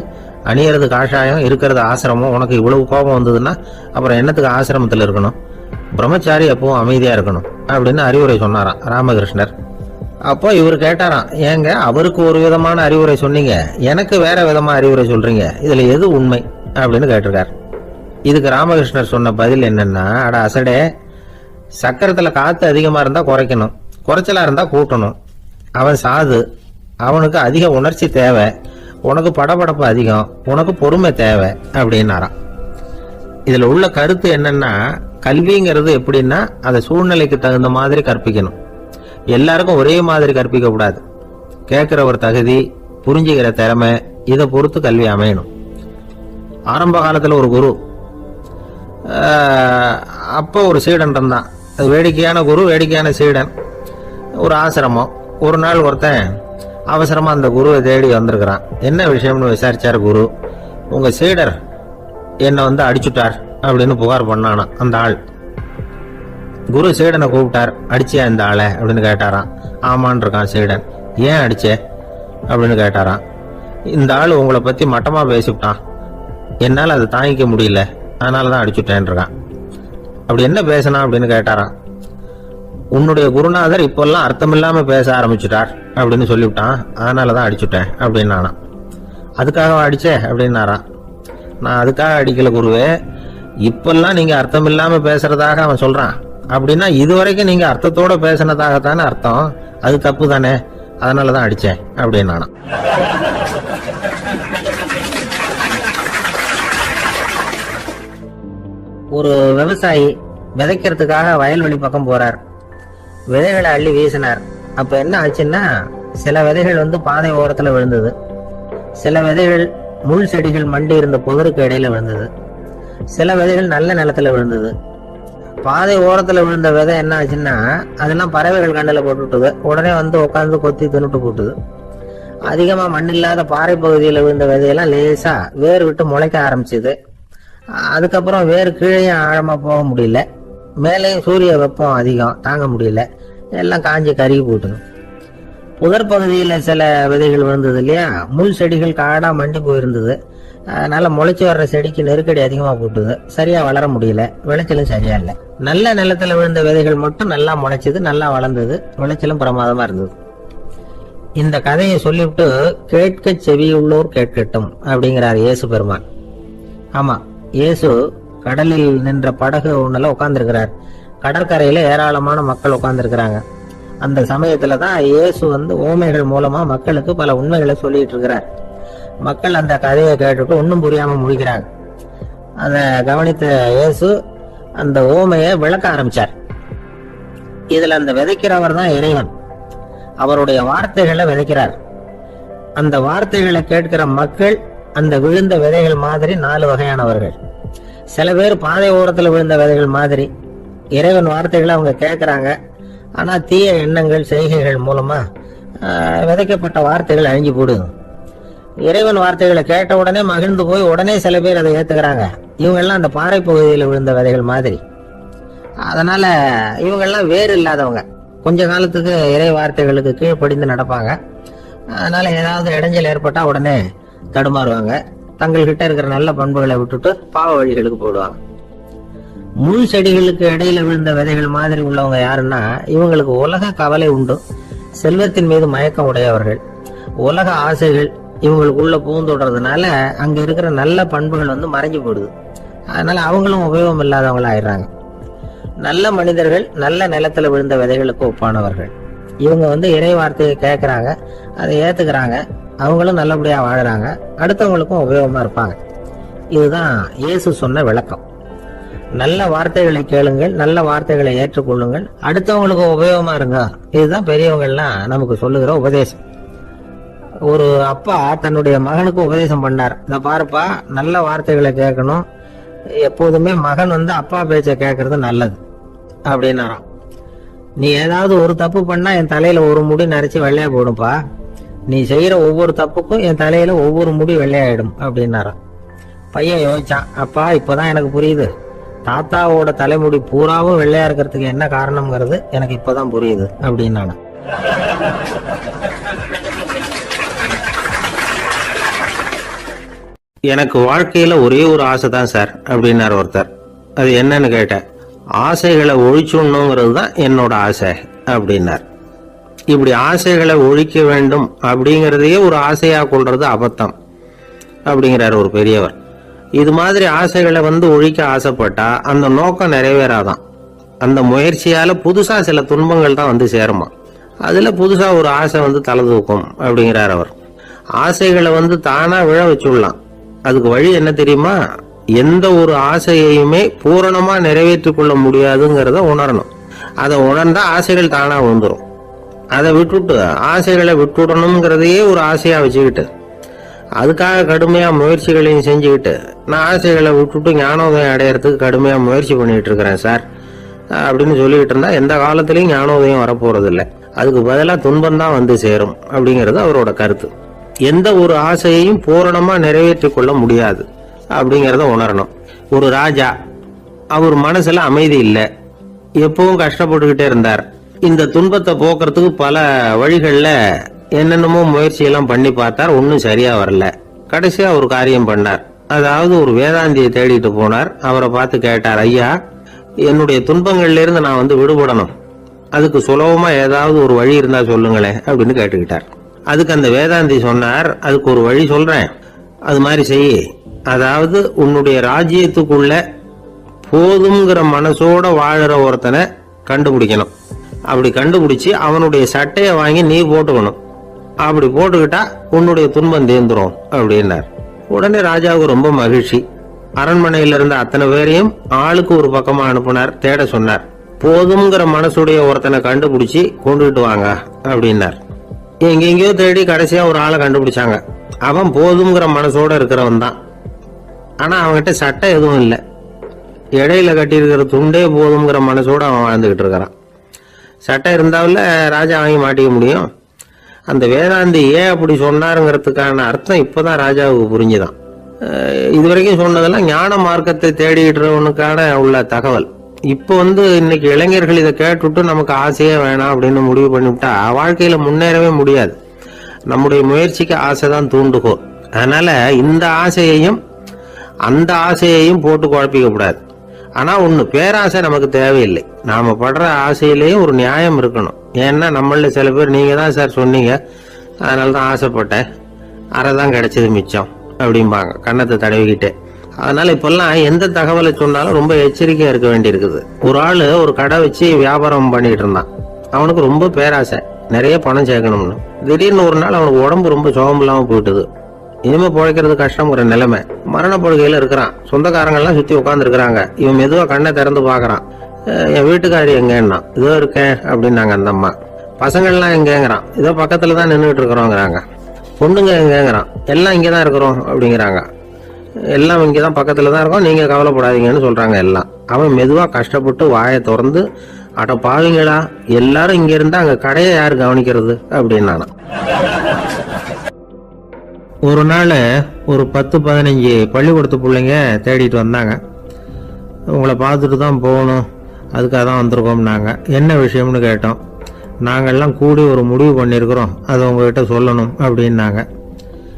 அணியறது காஷாயம், இருக்கிறது ஆசிரமம், உனக்கு இவ்வளவு கோபம் வந்ததுன்னா அப்புறம் என்னத்துக்கு ஆசிரமத்தில் இருக்கணும்? பிரம்மச்சாரி எப்பவும் அமைதியா இருக்கணும் அப்படின்னு அறிவுரை சொன்னாராம் ராமகிருஷ்ணர். அப்போ இவர் கேட்டாராம், ஏங்க அவருக்கு ஒரு விதமான அறிவுரை சொன்னீங்க, எனக்கு வேற விதமா அறிவுரை சொல்றீங்க, இதுல எது உண்மை அப்படின்னு கேட்டிருக்கார். இதுக்கு ராமகிருஷ்ணர் சொன்ன பதில் என்னன்னா, அட அசடே, சக்கரத்துல காத்து அதிகமா இருந்தா குறைக்கணும், குறைச்சலா இருந்தா கூட்டணும். அவன் சாது, அவனுக்கு அதிக உணர்ச்சி தேவை, உனக்கு படபடப்பு அதிகம், உனக்கு பொறுமை தேவை அப்படின்னாராம். இதுல உள்ள கருத்து என்னன்னா, கல்விங்கிறது எப்படின்னா அதை சூழ்நிலைக்கு தகுந்த மாதிரி கற்பிக்கணும். எல்லாருக்கும் ஒரே மாதிரி கற்பிக்க கூடாது. கேட்கிற ஒரு தகுதி, புரிஞ்சுக்கிற திறமை, இதை பொறுத்து கல்வி அமையணும். ஆரம்ப காலத்துல ஒரு குரு, அப்போ ஒரு சீடன் இருந்தான். அது வேடிக்கையான குரு, வேடிக்கையான சீடன். ஒரு ஆசிரமம். ஒரு நாள் ஒருத்தன் அவசரமா அந்த குருவை தேடி வந்திருக்கிறான். என்ன விஷயம்னு விசாரிச்சார் குரு. உங்க சீடர் என்னை வந்து அடிச்சுட்டார் அப்படின்னு புகார் பண்ணானா அந்த ஆள். குரு சீடனை கூப்பிட்டார். அடிச்சியா இந்த ஆளை அப்படின்னு கேட்டாராம். ஆமான் இருக்கான் சீடன். ஏன் அடிச்சே அப்படின்னு கேட்டாராம். இந்த ஆள் உங்களை பத்தி மட்டமா பேசிவிட்டான், என்னால் அதை தாங்கிக்க முடியல, அதனாலதான் அடிச்சுட்டேன் இருக்கான். அப்படி என்ன பேசினா அப்படின்னு கேட்டாராம். உன்னுடைய குருநாதர் இப்பெல்லாம் அர்த்தமில்லாம பேச ஆரம்பிச்சுட்டார் அப்படின்னு சொல்லிவிட்டான், அதனாலதான் அடிச்சுட்டேன் அப்படின்னு நானா. அதுக்காக அடிச்சே அப்படின்னாராம். நான் அதுக்காக அடிக்கல குருவே, இப்பெல்லாம் நீங்க அர்த்தம் இல்லாம பேசுறதாக அவன் சொல்றான், அப்படின்னா இதுவரைக்கும் நீங்க அர்த்தத்தோட பேசினதாகத்தானே அர்த்தம், அது தப்பு தானே அதனாலதான் அடிச்சேன் அப்படின்னு நானும். ஒரு விவசாயி விதைக்கிறதுக்காக வயல்வெளி பக்கம் போறார். விதைகளை அள்ளி வீசினார். அப்ப என்ன ஆச்சுன்னா, சில விதைகள் பாதை ஓரத்துல விழுந்தது, சில விதைகள் முள் செடிகள் மண்டி இருந்த புதருக்கு இடையில விழுந்தது, சில விதைகள் நல்ல நிலத்துல விழுந்தது. பாதை ஓரத்துல விழுந்த விதை என்ன ஆச்சுன்னா, அதெல்லாம் பறவைகள் கண்ணில் போட்டுவிட்டது. உடனே உட்காந்து கொத்தி தின்னுட்டு போட்டுது. அதிகமா மண் இல்லாத பாறை பகுதியில் விழுந்த விதையெல்லாம் லேசா வேர் விட்டு முளைக்க ஆரம்பிச்சுது. அதுக்கப்புறம் வேறு கீழே ஆழமா போக முடியல, மேலேயும் சூரிய வெப்பம் அதிகம் தாங்க முடியல, எல்லாம் காஞ்சி கருகி போட்டுது. புதர் பகுதியில சில விதைகள் விழுந்தது இல்லையா, முள் செடிகள் காடா மண்டி போயிருந்தது. அதனால முளைச்சு வர்ற செடிக்கு நெருக்கடி அதிகமா போட்டுது, சரியா வளர முடியல, விளைச்சலும் சரியா இல்லை. நல்ல நிலத்துல விழுந்த விதைகள் மட்டும் நல்லா முளைச்சது, நல்லா வளர்ந்தது, விளைச்சலும் பிரமாதமா இருந்தது. இந்த கதையை சொல்லிவிட்டு கேட்க செவியுள்ளோர் கேட்கட்டும் அப்படிங்கிறார் இயேசு பெருமான். ஆமா, இயேசு கடலில் நின்ற படகு ஒண்ணுல உட்கார்ந்துருக்கிறார். கடற்கரையில ஏராளமான மக்கள் உட்கார்ந்துருக்கிறாங்க. அந்த சமயத்துலதான் இயேசு ஓமைகள் மூலமா மக்களுக்கு பல உண்மைகளை சொல்லிட்டு இருக்கிறார். மக்கள் அந்த கதையை கேட்டுட்டு ஒன்னும் புரியாம முடிக்கிறாங்க. அத கவனித்த இயேசு அந்த ஓமையை விளக்க ஆரம்பிச்சார். இதுல அந்த விதைக்கிறவர் தான் இறைவன். அவருடைய வார்த்தைகளை விதைக்கிறார். அந்த வார்த்தைகளை கேட்கிற மக்கள் அந்த விழுந்த விதைகள் மாதிரி 4 வகையானவர்கள். சில பேர் பாதை ஓரத்துல விழுந்த விதைகள் மாதிரி இறைவன் வார்த்தைகளை அவங்க கேட்கிறாங்க. ஆனா தீய எண்ணங்கள் செய்கைகள் மூலமா விதைக்கப்பட்ட வார்த்தைகள் அழிஞ்சு போடுது. இறைவன் வார்த்தைகளை கேட்ட உடனே மகிழ்ந்து போய் உடனே சில பேர் அதை ஏத்துக்கிறாங்க. இவங்கெல்லாம் அந்த பாறை பகுதியில் விழுந்த விதைகள் மாதிரி. அதனால இவங்கெல்லாம் வேறு இல்லாதவங்க, கொஞ்ச காலத்துக்கு இறை வார்த்தைகளுக்கு கீழ்ப்படிந்து நடப்பாங்க. அதனால ஏதாவது இடைஞ்சல் ஏற்பட்டா உடனே தடுமாறுவாங்க. தங்கள்கிட்ட இருக்கிற நல்ல பண்புகளை விட்டுட்டு பாவ வழிகளுக்கு போடுவாங்க. முள் செடிகளுக்கு இடையில விழுந்த விதைகள் மாதிரி உள்ளவங்க யாருன்னா, இவங்களுக்கு உலக கவலை உண்டு, செல்வத்தின் மீது மயக்கம் உடையவர்கள். உலக ஆசைகள் இவங்களுக்குள்ள பூந்தோடுறதுனால அங்க இருக்கிற நல்ல பண்புகள் மறைஞ்சு போடுது. அதனால அவங்களும் உபயோகம் இல்லாதவங்களா ஆயிடுறாங்க. நல்ல மனிதர்கள் நல்ல நிலத்துல விழுந்த விதைகளுக்கு ஒப்பானவர்கள். இவங்க இறை வார்த்தையை கேட்கறாங்க, அதை ஏத்துக்கிறாங்க, அவங்களும் நல்லபடியா வாழறாங்க, அடுத்தவங்களுக்கும் உபயோகமா இருப்பாங்க. இதுதான் இயேசு சொன்ன விளக்கம். நல்ல வார்த்தைகளை கேளுங்கள், நல்ல வார்த்தைகளை ஏற்றுக்கொள்ளுங்கள், அடுத்தவங்களுக்கு உபயோகமா இருங்க. இதுதான் பெரியவங்க எல்லாம் நமக்கு சொல்லுகிற உபதேசம். ஒரு அப்பா தன்னுடைய மகனுக்கு உபதேசம் பண்ணார். இத பாருப்பா, நல்ல வார்த்தைகளை கேட்கணும், எப்போதுமே மகன் அப்பா பேச்ச கேட்கறது நல்லது அப்படின்னாராம். நீ ஏதாவது ஒரு தப்பு பண்ணா என் தலையில ஒரு முடி நரைச்சு வெள்ளையா போடும்பா, நீ செய்யற ஒவ்வொரு தப்புக்கும் என் தலையில ஒவ்வொரு முடி வெள்ளையாயிடும் அப்படின்னாராம். பையன் யோசிச்சான், அப்பா இப்பதான் எனக்கு புரியுது, தாத்தாவோட தலைமுடி பூராவும் வெள்ளையா இருக்கிறதுக்கு என்ன காரணம்ங்கிறது எனக்கு இப்பதான் புரியுது அப்படின்னானா. எனக்கு வாழ்க்கையில ஒரே ஒரு ஆசை தான் சார் அப்படின்னாரு ஒருத்தர். அது என்னன்னு கேட்டேன். ஆசைகளை ஒழிச்சுடணுங்கிறது தான் என்னோட ஆசை அப்படின்னார். இப்படி ஆசைகளை ஒழிக்க வேண்டும் அப்படிங்கறதையே ஒரு ஆசையா கொள்றது அபத்தம் அப்படிங்கிறார் ஒரு பெரியவர். இது மாதிரி ஆசைகளை ஒழிக்க ஆசைப்பட்டா அந்த நோக்கம் நிறைவேறாதான். அந்த முயற்சியால புதுசா சில துன்பங்கள் தான் சேருமா. அதுல புதுசா ஒரு ஆசை தலை தூக்கும் அப்படிங்கிறார் அவர். ஆசைகளை தானா விழ வச்சுடலாம். அதுக்கு வழி என்ன தெரியுமா? எந்த ஒரு ஆசையையுமே பூரணமா நிறைவேற்றிக் கொள்ள முடியாதுங்கிறத உணரணும். அதை உணர்ந்தா ஆசைகள் தானா வந்துடும். அதை விட்டுட்டு ஆசைகளை விட்டுடணுங்கிறதையே ஒரு ஆசையா வச்சுக்கிட்டு அதுக்காக கடுமையா முயற்சிகளையும் செஞ்சுக்கிட்டு, நான் ஆசைகளை விட்டுட்டு ஞானோதயம் அடையறதுக்கு கடுமையா முயற்சி பண்ணிட்டு இருக்கிறேன் சார் அப்படின்னு சொல்லிட்டு இருந்தா எந்த காலத்திலயும் ஞானோதயம் வரப்போறது இல்லை. அதுக்கு பதிலாக துன்பம் தான் சேரும் அப்படிங்கிறது அவரோட கருத்து. எந்த ஒரு ஆசையையும் பூரணமா நிறைவேற்றிக் கொள்ள முடியாது அப்படிங்கிறத உணரணும். ஒரு ராஜா, அவர் மனசுல அமைதி இல்லை, எப்பவும் கஷ்டப்பட்டுக்கிட்டே இருந்தார். இந்த துன்பத்தை போக்குறதுக்கு பல வழிகள்ல என்னென்னமோ முயற்சியெல்லாம் பண்ணி பார்த்தார், ஒன்னும் சரியா வரல. கடைசியா ஒரு காரியம் பண்ணார். அதாவது ஒரு வேதாந்தியை தேடிட்டு போனார். அவரை பார்த்து கேட்டார், ஐயா என்னுடைய துன்பங்கள்ல இருந்து நான் விடுபடணும், அதுக்கு சுலபமா ஏதாவது ஒரு வழி இருந்தா சொல்லுங்களேன் அப்படின்னு கேட்டுக்கிட்டார். அதுக்கு அந்த வேதாந்தி சொன்னார், அதுக்கு ஒரு வழி சொல்றேன், அது மாதிரி செய். அதாவது உன்னுடைய ராஜ்யத்துக்குள்ள போதுங்கிற மனசோட வாழற ஒருத்தனை கண்டுபிடிக்கணும். அப்படி கண்டுபிடிச்சு அவனுடைய சட்டையை வாங்கி நீ போட்டுக்கணும். அப்படி போட்டுக்கிட்டா உன்னுடைய துன்பம் தீர்ந்துரும் அப்படின்னார். உடனே ராஜாவுக்கு ரொம்ப மகிழ்ச்சி. அரண்மனையில இருந்த அத்தனை பேரையும் ஆளுக்கு ஒரு பக்கமா அனுப்புனார். தேட சொன்னார். போதும்ங்கிற மனசுடைய ஒருத்தனை கண்டுபிடிச்சி கொண்டுகிட்டு வாங்க அப்படின்னார். எங்கெங்கயோ தேடி கடைசியா ஒரு ஆளை கண்டுபிடிச்சாங்க. அவன் போதும்ங்கிற மனசோட இருக்கிறவன் தான். ஆனா அவன்கிட்ட சட்டை எதுவும் இல்லை. இடையில கட்டியிருக்கிற துண்டே போதும்ங்கிற மனசோட அவன் வாழ்ந்துகிட்டு இருக்கிறான். சட்டை இருந்தாவில் ராஜா வாங்கி மாட்டிக்க முடியும். அந்த வேதாந்தி ஏன் அப்படி சொன்னாருங்கிறதுக்கான அர்த்தம் இப்பதான் ராஜாவுக்கு புரிஞ்சுதான். இதுவரைக்கும் சொன்னதெல்லாம் ஞான மார்க்கத்தை தேடிடுறவனுக்கான உள்ள தகவல். இப்போ இன்னைக்கு இளைஞர்கள் இதை கேட்டுவிட்டு நமக்கு ஆசையே வேணாம் அப்படின்னு முடிவு பண்ணிவிட்டா வாழ்க்கையில முன்னேறவே முடியாது. நம்முடைய முயற்சிக்கு ஆசை தான் தூண்டுகோல். அதனால இந்த ஆசையையும் அந்த ஆசையையும் போட்டு குழப்பிக்க கூடாது. ஆனா ஒண்ணு, பேராசை நமக்கு தேவையில்லை. நாம படுற ஆசையிலேயும் ஒரு நியாயம் இருக்கணும். ஏன்னா நம்மள சில பேர் நீங்க தான் சார் சொன்னீங்க, அதனாலதான் ஆசைப்பட்டேன், அரைதான் கிடைச்சது மிச்சம் அப்படிம்பாங்க கன்னத்தை தடவிக்கிட்டே. அதனால இப்பெல்லாம் எந்த தகவலை சொன்னாலும் ரொம்ப எச்சரிக்கையா இருக்க வேண்டி இருக்குது. ஒரு ஆளு ஒரு கடை வச்சு வியாபாரம் பண்ணிட்டு இருந்தான். அவனுக்கு ரொம்ப பேராசை, நிறைய பணம் சேர்க்கணும்னு. திடீர்னு ஒரு நாள் அவனுக்கு உடம்பு ரொம்ப சோகம் இல்லாம போயிட்டுது. இனிமே பிழைக்கிறது கஷ்டங்கிற நிலைமை. மரணப்படுகையில இருக்கிறான். சொந்தக்காரங்க எல்லாம் சுத்தி உட்கார்ந்து இருக்கிறாங்க. இவன் மெதுவா கண்ணை திறந்து பாக்குறான். என் வீட்டுக்காரி எங்கன்னா, இதோ இருக்கேன் அப்படின்னாங்க அந்த அம்மா. பசங்கள்லாம் எங்கேங்கிறான். இதோ பக்கத்துலதான் நின்றுட்டு இருக்கிறோங்கிறாங்க. பொண்ணுங்க எங்கேங்கிறான். எல்லாம் இங்கதான் இருக்கிறோம் அப்படிங்கிறாங்க. எல்லாம் இங்கதான் பக்கத்துல தான் இருக்கோம், நீங்க கவலைப்படாதீங்கன்னு சொல்றாங்க எல்லாம். அவன் மெதுவா கஷ்டப்பட்டு வாயை திறந்து, அட பாவீங்களா, எல்லாரும் இங்க இருந்தா அங்க கடையை யாரு கவனிக்கிறது அப்படின்னானா. ஒரு நாள் ஒரு 10-15 பள்ளிக்கூடத்து பிள்ளைங்க தேடிட்டு வந்தாங்க. உங்களை பார்த்துட்டு தான் போகணும், அதுக்காக தான் வந்திருக்கோம்னாங்க. என்ன விஷயம்னு கேட்டோம். நாங்கள்லாம் கூடி ஒரு முடிவு பண்ணியிருக்கிறோம், அதை உங்ககிட்ட சொல்லணும் அப்படின்னாங்க.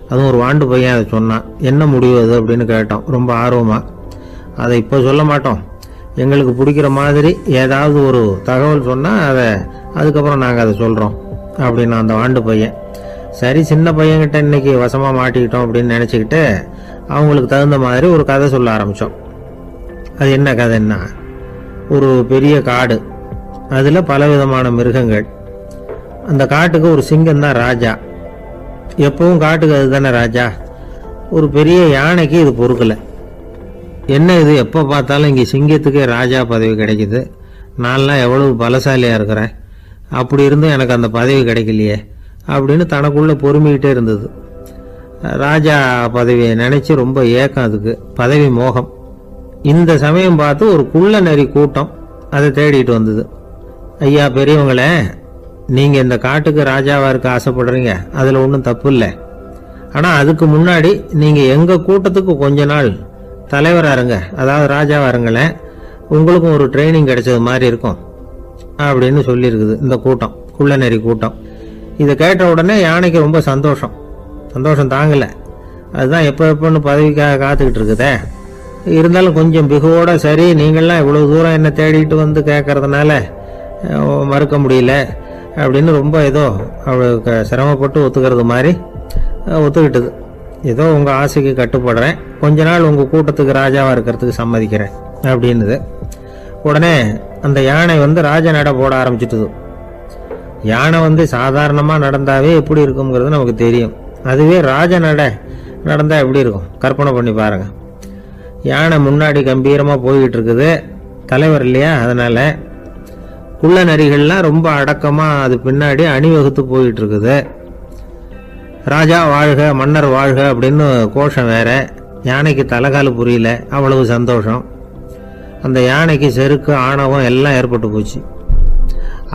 அதுவும் ஒரு வாண்டு பையன் அதை சொன்னான். என்ன முடிவு அது அப்படின்னு கேட்டோம் ரொம்ப ஆர்வமாக. அதை இப்போ சொல்ல மாட்டோம், எங்களுக்கு பிடிக்கிற மாதிரி ஏதாவது ஒரு தகவல் சொன்னால் அதுக்கப்புறம் நாங்கள் அதை சொல்கிறோம் அப்படின்னு அந்த வாண்டு பையன். சரி, சின்ன பையன்கிட்ட இன்னைக்கு வசமாக மாட்டிக்கிட்டோம் அப்படின்னு நினச்சிக்கிட்டு அவங்களுக்கு தகுந்த மாதிரி ஒரு கதை சொல்ல ஆரம்பித்தோம். அது என்ன கதைன்னா, ஒரு பெரிய காடு, அதில் பலவிதமான மிருகங்கள். அந்த காட்டுக்கு ஒரு சிங்கம் தான் ராஜா. எப்பவும் காட்டுக்கு அது தானே ராஜா. ஒரு பெரிய யானைக்கு இது பொறுக்கலை. என்ன இது, எப்போ பார்த்தாலும் இங்கே சிங்கத்துக்கே ராஜா பதவி கிடைக்குது, நான்லாம் எவ்வளவு பலசாலியாக இருக்கிறேன், அப்படி இருந்தும் எனக்கு அந்த பதவி கிடைக்கலையே அப்படின்னு தனக்குள்ளே பொறுமிக்கிட்டே இருந்தது. ராஜா பதவியை நினச்சி ரொம்ப ஏக்கம், அதுக்கு பதவி மோகம். இந்த சமயம் பார்த்து ஒரு குள்ள நரி கூட்டம் அதை தேடிட்டு வந்தது. ஐயா பெரியவங்களே, நீங்கள் இந்த காட்டுக்கு ராஜாவாக இருக்க ஆசைப்படுறீங்க, அதில் ஒன்றும் தப்பு இல்லை. ஆனால் அதுக்கு முன்னாடி நீங்கள் எங்கள் கூட்டத்துக்கு கொஞ்ச நாள் தலைவராக இருங்க, அதாவது ராஜாவாக இருங்களேன், உங்களுக்கும் ஒரு ட்ரைனிங் கிடைச்சது மாதிரி இருக்கும் அப்படின்னு சொல்லியிருக்குது இந்த கூட்டம், குள்ள நரி கூட்டம். இதை கேட்ட உடனே யானைக்கு ரொம்ப சந்தோஷம் தாங்கலை. அதுதான் எப்போன்னு பதவிக்காக காத்துக்கிட்டு இருக்குதே. இருந்தாலும் கொஞ்சம் பிகுவோட, சரி நீங்கள்லாம் இவ்வளோ தூரம் என்ன தேடிட்டு வந்து கேட்கறதுனால மறுக்க முடியல அப்படின்னு ரொம்ப ஏதோ அவளுக்கு சிரமப்பட்டு ஒத்துக்கிறது மாதிரி ஒத்துக்கிட்டது. ஏதோ உங்கள் ஆசைக்கு கட்டுப்படுறேன், கொஞ்ச நாள் உங்கள் கூட்டத்துக்கு ராஜாவாக இருக்கிறதுக்கு சம்மதிக்கிறேன் அப்படின்னுது. உடனே அந்த யானை ராஜ நட போட ஆரம்பிச்சிட்டுது. யானை சாதாரணமாக நடந்தாவே எப்படி இருக்குங்கிறது நமக்கு தெரியும். அதுவே ராஜ நட நடந்தால் எப்படி இருக்கும் கற்பனை பண்ணி பாருங்க. யானை முன்னாடி கம்பீரமாக போய்கிட்டு இருக்குது, தலைவர் இல்லையா, அதனால குள்ள நரிகள்லாம் ரொம்ப அடக்கமாக அது பின்னாடி அணிவகுத்து போயிட்டு இருக்குது. ராஜா வாழ்க, மன்னர் வாழ்க அப்படின்னு கோஷம் வேற. யானைக்கு தலைகால் புரியல, அவ்வளவு சந்தோஷம். அந்த யானைக்கு செருக்கு, ஆணவம் எல்லாம் ஏற்பட்டு போச்சு.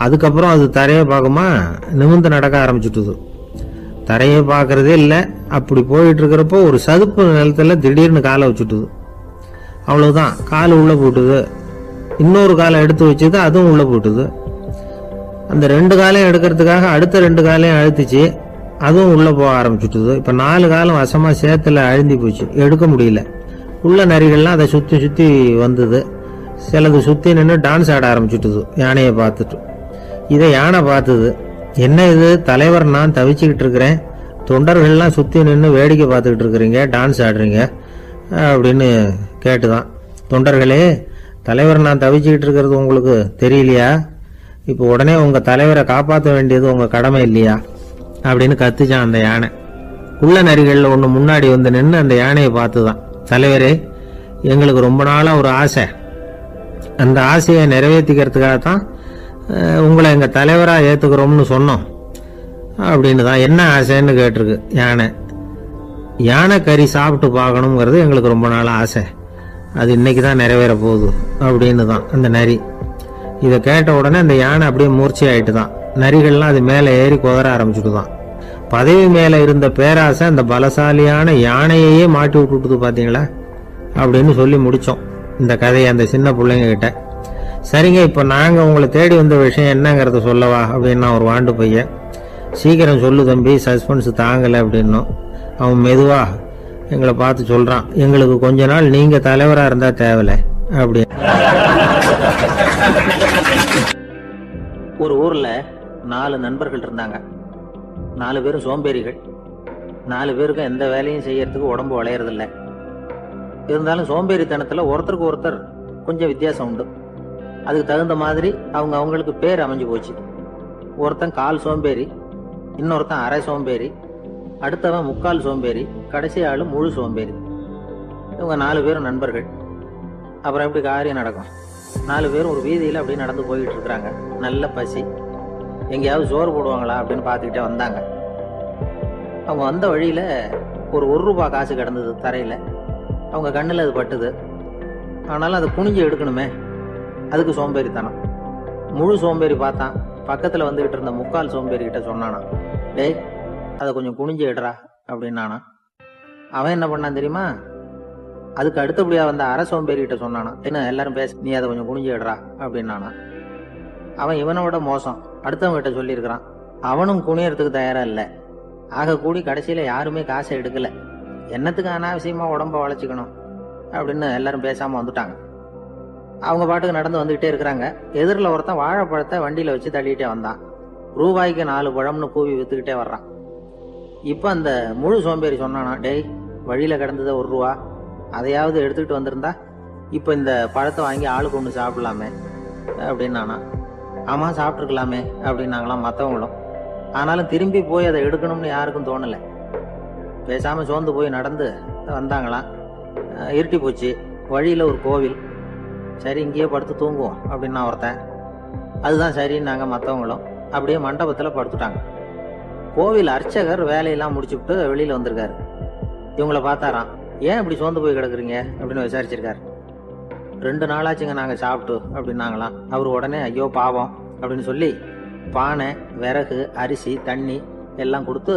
அதுக்கப்புறம் அது தரையை பார்க்குமா, நிமிர்ந்து நடக்க ஆரம்பிச்சுட்டுது. தரையை பார்க்கறதே இல்லை. அப்படி போயிட்டு இருக்கிறப்போ ஒரு சதுப்பு நிலத்தில் திடீர்னு காலை வச்சுட்டுது. அவ்வளவுதான், கால் உள்ளே போட்டுது. இன்னொரு காலை எடுத்து வச்சது, அதுவும் உள்ளே போட்டுது. அந்த 2 காலையும் எடுக்கிறதுக்காக அடுத்த 2 காலையும் அழுத்துச்சு, அதுவும் உள்ளே போக ஆரம்பிச்சுட்டுது. இப்போ 4 காலம் வசமாக சேத்துல அழுந்தி போச்சு, எடுக்க முடியல. உள்ள நரிகள்லாம் அதை சுற்றி சுற்றி வந்தது. சிலது சுற்றி நின்று டான்ஸ் ஆட ஆரம்பிச்சுட்டுது யானையை பார்த்துட்டு. இதை யானை பார்த்தது. என்ன இது, தலைவர் நான் தவிச்சுக்கிட்டு இருக்கிறேன், தொண்டர்கள்லாம் சுற்றி நின்று வேடிக்கை பார்த்துக்கிட்டு இருக்கிறீங்க, டான்ஸ் ஆடுறீங்க அப்படின்னு கேட்டுதான். தொண்டர்களே, தலைவர் நான் தவிச்சுக்கிட்டு இருக்கிறது உங்களுக்கு தெரியலையா? இப்போ உடனே உங்கள் தலைவரை காப்பாற்ற வேண்டியது உங்கள் கடமை இல்லையா அப்படின்னு கத்துச்சான் அந்த யானை. குள்ள நரிகளில் ஒன்று முன்னாடி வந்து நின்று அந்த யானையை பார்த்துதான், தலைவரே, எங்களுக்கு ரொம்ப நாளாக ஒரு ஆசை, அந்த ஆசையை நிறைவேற்றிக்கிறதுக்காகத்தான் உங்களை எங்கள் தலைவராக ஏற்றுக்கிறோம்னு சொன்னோம் அப்படின்னு தான். என்ன ஆசைன்னு கேட்டிருக்கு யானை. யானை கறி சாப்பிட்டு பார்க்கணுங்கிறது எங்களுக்கு ரொம்ப நாள் ஆசை, அது இன்னைக்கு தான் நிறைவேற போகுது அப்படின்னு தான் அந்த நரி. இதை கேட்ட உடனே அந்த யானை அப்படியே மூர்ச்சி ஆயிட்டு தான். நரிகள்லாம் அது மேலே ஏறி குதற ஆரம்பிச்சுட்டு தான். பதவி மேலே இருந்த பேராசை அந்த பலசாலியான யானையையே மாட்டி விட்டுட்டுது பார்த்தீங்களா அப்படின்னு சொல்லி முடித்தோம் இந்த கதையை அந்த சின்ன பிள்ளைங்க கிட்ட. சரிங்க, இப்போ நாங்கள் உங்களை தேடி வந்த விஷயம் என்னங்கிறத சொல்லவா அப்படின்னா ஒரு வாண்டு பையன். சீக்கிரம் சொல்லு தம்பி, சஸ்பென்ஸ் தாங்கலை அப்படின்னும். அவன் மெதுவா எங்களை பார்த்து சொல்கிறான், எங்களுக்கு கொஞ்ச நாள் நீங்கள் தலைவராக இருந்தால் தேவலை அப்படி. ஒரு ஊரில் 4 நண்பர்கள் இருந்தாங்க. 4 பேரும் சோம்பேறிகள். 4 பேருக்கும் எந்த வேலையும் செய்யறதுக்கு உடம்பு வளையறதில்லை. இருந்தாலும் சோம்பேறித்தனத்தில் ஒருத்தருக்கு ஒருத்தர் கொஞ்சம் வித்தியாசம் உண்டு. அதுக்கு தகுந்த மாதிரி அவங்களுக்கு பேர் அமைஞ்சு போச்சு. ஒருத்தன் கால் சோம்பேறி, இன்னொருத்தன் அரை சோம்பேறி, அடுத்தவன் முக்கால் சோம்பேறி, கடைசி ஆளு முழு சோம்பேறி. இவங்க 4 பேரும் நண்பர்கள். அப்புறம் எப்படி காரியம் நடக்கும்? 4 பேரும் ஒரு வீதியில் அப்படியே நடந்து போயிட்டு இருக்கிறாங்க. நல்ல பசி, எங்கேயாவது சோறு போடுவாங்களா அப்படின்னு பார்த்துக்கிட்டே வந்தாங்க. அவங்க வந்த வழியில் ஒரு ரூபாய் காசு கிடந்தது தரையில். அவங்க கண்ணில் அது பட்டுது. ஆனாலும் அதை குனிஞ்சு எடுக்கணுமே, அதுக்கு சோம்பேறித்தனம். முழு சோம்பேறி பார்த்தான். பக்கத்தில் வந்துகிட்டு இருந்த முக்கால் சோம்பேறி கிட்ட சொன்னானா, டேய் அதை கொஞ்சம் குனிஞ்சு எடுறா அப்படின்னானா. அவன் என்ன பண்ணான் தெரியுமா? அதுக்கு அடுத்தபடியா வந்த அரை சோம்பேறி கிட்ட சொன்னானா, என்ன எல்லாரும் பேச, நீ அதை கொஞ்சம் குனிஞ்சு எடுறா அப்படின்னானா. அவன் இவனோட மோசம், அடுத்தவங்க கிட்ட சொல்லியிருக்கிறான். அவனும் குனியறதுக்கு தயாரா இல்லை. ஆக கூடி கடைசியில யாருமே காசை எடுக்கல. என்னத்துக்கு அனாவசியமா உடம்ப வளைச்சிக்கணும் அப்படின்னு எல்லாரும் பேசாம வந்துட்டாங்க. அவங்க பாட்டுக்கு நடந்து வந்துகிட்டே இருக்கிறாங்க. எதிரில் ஒருத்தன் வாழைப்பழத்தை வண்டியில வச்சு தள்ளிட்டே வந்தான். ரூபாய்க்கு 4 பழம்னு கூவி வித்துக்கிட்டே வர்றான். இப்ப அந்த முழு சோம்பேறி சொன்னானா, டேய் வழியில கிடந்தது ரூபா, அதையாவது எடுத்துக்கிட்டு வந்திருந்தா இப்ப இந்த பழத்தை வாங்கி ஆளுக்கு ஒன்று சாப்பிடலாமே அப்படின்னானா. ஆமா சாப்பிட்டுருக்கலாமே அப்படின்னாங்களாம் மற்றவங்களும். ஆனாலும் திரும்பி போய் அதை எடுக்கணும்னு யாருக்கும் தோணலை. பேசாம சோர்ந்து போய் நடந்து வந்தாங்களாம். இருட்டி போச்சு. வழியில ஒரு கோவில். சரி இங்கேயே படுத்து தூங்குவோம் அப்படின்னா ஒருத்தன். அதுதான் சரின்னாங்க மற்றவங்களும். அப்படியே மண்டபத்தில் படுத்துட்டாங்க. கோவில் அர்ச்சகர் வேலையெல்லாம் முடிச்சுட்டு வெளியில வந்திருக்காரு. இவங்கள பார்த்தாராம். ஏன் இப்படி சோர்ந்து போய் கிடக்குறீங்க அப்படின்னு விசாரிச்சிருக்காரு. 2 நாளாச்சுங்க நாங்கள் சாப்பிட்டு அப்படின்னாங்களாம். அவர் உடனே ஐயோ பாவம் அப்படின்னு சொல்லி பானை, விறகு, அரிசி, தண்ணி எல்லாம் கொடுத்து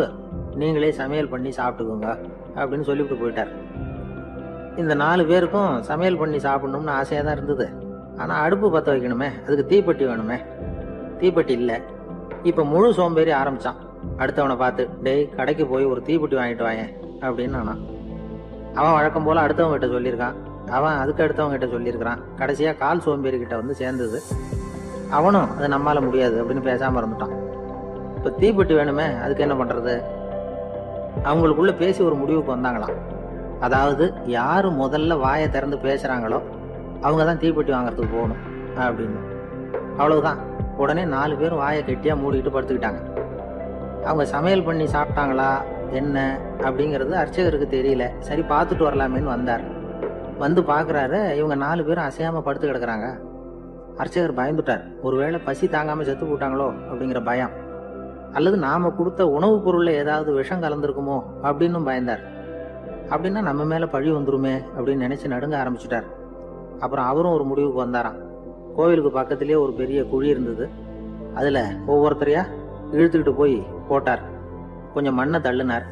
நீங்களே சமையல் பண்ணி சாப்பிட்டுக்கோங்க அப்படின்னு சொல்லிவிட்டு போயிட்டார். இந்த 4 பேருக்கும் சமையல் பண்ணி சாப்பிடணும்னு ஆசையாக தான் இருந்தது. ஆனால் அடுப்பு பற்ற வைக்கணுமே, அதுக்கு தீப்பெட்டி வேணுமே. தீப்பெட்டி இல்லை. இப்போ முழு சோம்பேறி ஆரம்பிச்சான். அடுத்தவனை பார்த்து, டேய் கடைக்கு போய் ஒரு தீப்பெட்டி வாங்கிட்டு வாயேன் அப்படின்னு நானான். அவன் வழக்கம் போல அடுத்தவங்க கிட்ட சொல்லியிருக்கான். அவன் அதுக்கு அடுத்தவங்க கிட்ட சொல்லியிருக்கிறான். கடைசியா கால் சோம்பேறி கிட்ட வந்து சேர்ந்தது. அவனும் அது நம்மால முடியாது அப்படின்னு பேசாம இருந்துட்டான். இப்ப தீப்பெட்டி வேணுமே, அதுக்கு என்ன பண்றது? அவங்களுக்குள்ள பேசி ஒரு முடிவுக்கு வந்தாங்களாம். அதாவது யாரு முதல்ல வாயை திறந்து பேசுறாங்களோ அவங்க தான் தீப்பெட்டி வாங்கறதுக்கு போகணும் அப்படின்னு. அவ்வளவுதான். உடனே 4 பேரும் வாயை கெட்டியா மூடிட்டு படுத்துக்கிட்டாங்க. அவங்க சமையல் பண்ணி சாப்பிட்டாங்களா என்ன அப்படிங்கிறது அர்ச்சகருக்கு தெரியல. சரி பார்த்துட்டு வரலாமேன்னு வந்தார். வந்து பார்க்குறாரு, இவங்க 4 பேரும் அசையாம படுத்து கிடக்குறாங்க. அர்ச்சகர் பயந்துட்டார். ஒருவேளை பசி தாங்காம செத்து போட்டாங்களோ அப்படிங்கிற பயம், அல்லது நாம கொடுத்த உணவுப் பொருள்ல ஏதாவது விஷம் கலந்துருக்குமோ அப்படின்னு பயந்தார். அப்படின்னா நம்ம மேல பழி வந்துருமே அப்படின்னு நினைச்சு நடுங்க ஆரம்பிச்சுட்டார். அப்புறம் அவரும் ஒரு முடிவுக்கு வந்தாராம். கோவிலுக்கு பக்கத்திலேயே ஒரு பெரிய குழி இருந்தது. அதுல ஒவ்வொருத்தரையா இழுத்துக்கிட்டு போய் போட்டார். கொஞ்சம் மண்ணை தள்ளினார்.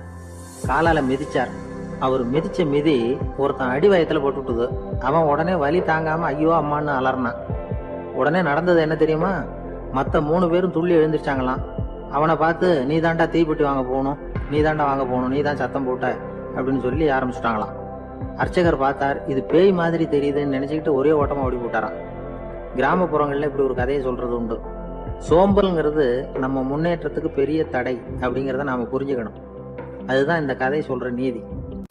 காலால மிதிச்சார். அவர் மிதிச்ச மிதி ஒருத்தன் அடி வயத்துல போட்டுவிட்டது. அவன் உடனே வலி தாங்காம ஐயோ அம்மான்னு அலர்னான். உடனே நடந்தது என்ன தெரியுமா? மற்ற 3 பேரும் துள்ளி எழுந்திருச்சாங்களாம். அவனை பார்த்து நீ தாண்டா தீப்பெட்டி வாங்க போகணும், நீ தாண்டா வாங்க போகணும், நீ தான் சத்தம் போட்ட அப்படின்னு சொல்லி ஆரம்பிச்சுட்டாங்களாம். அர்ச்சகர் பார்த்தார். இது பேய் மாதிரி தெரியுதுன்னு நினைச்சுக்கிட்டு ஒரே ஓட்டமா ஓடி போட்டாராம். கிராமப்புறங்கள்ல இப்படி ஒரு கதையை சொல்றது உண்டு. சோம்பல்ங்கிறது நம்ம முன்னேற்றத்துக்கு பெரிய தடை அப்படிங்கிறத நாம புரிஞ்சுக்கணும். அதுதான் இந்த கதை சொல்ற நீதி.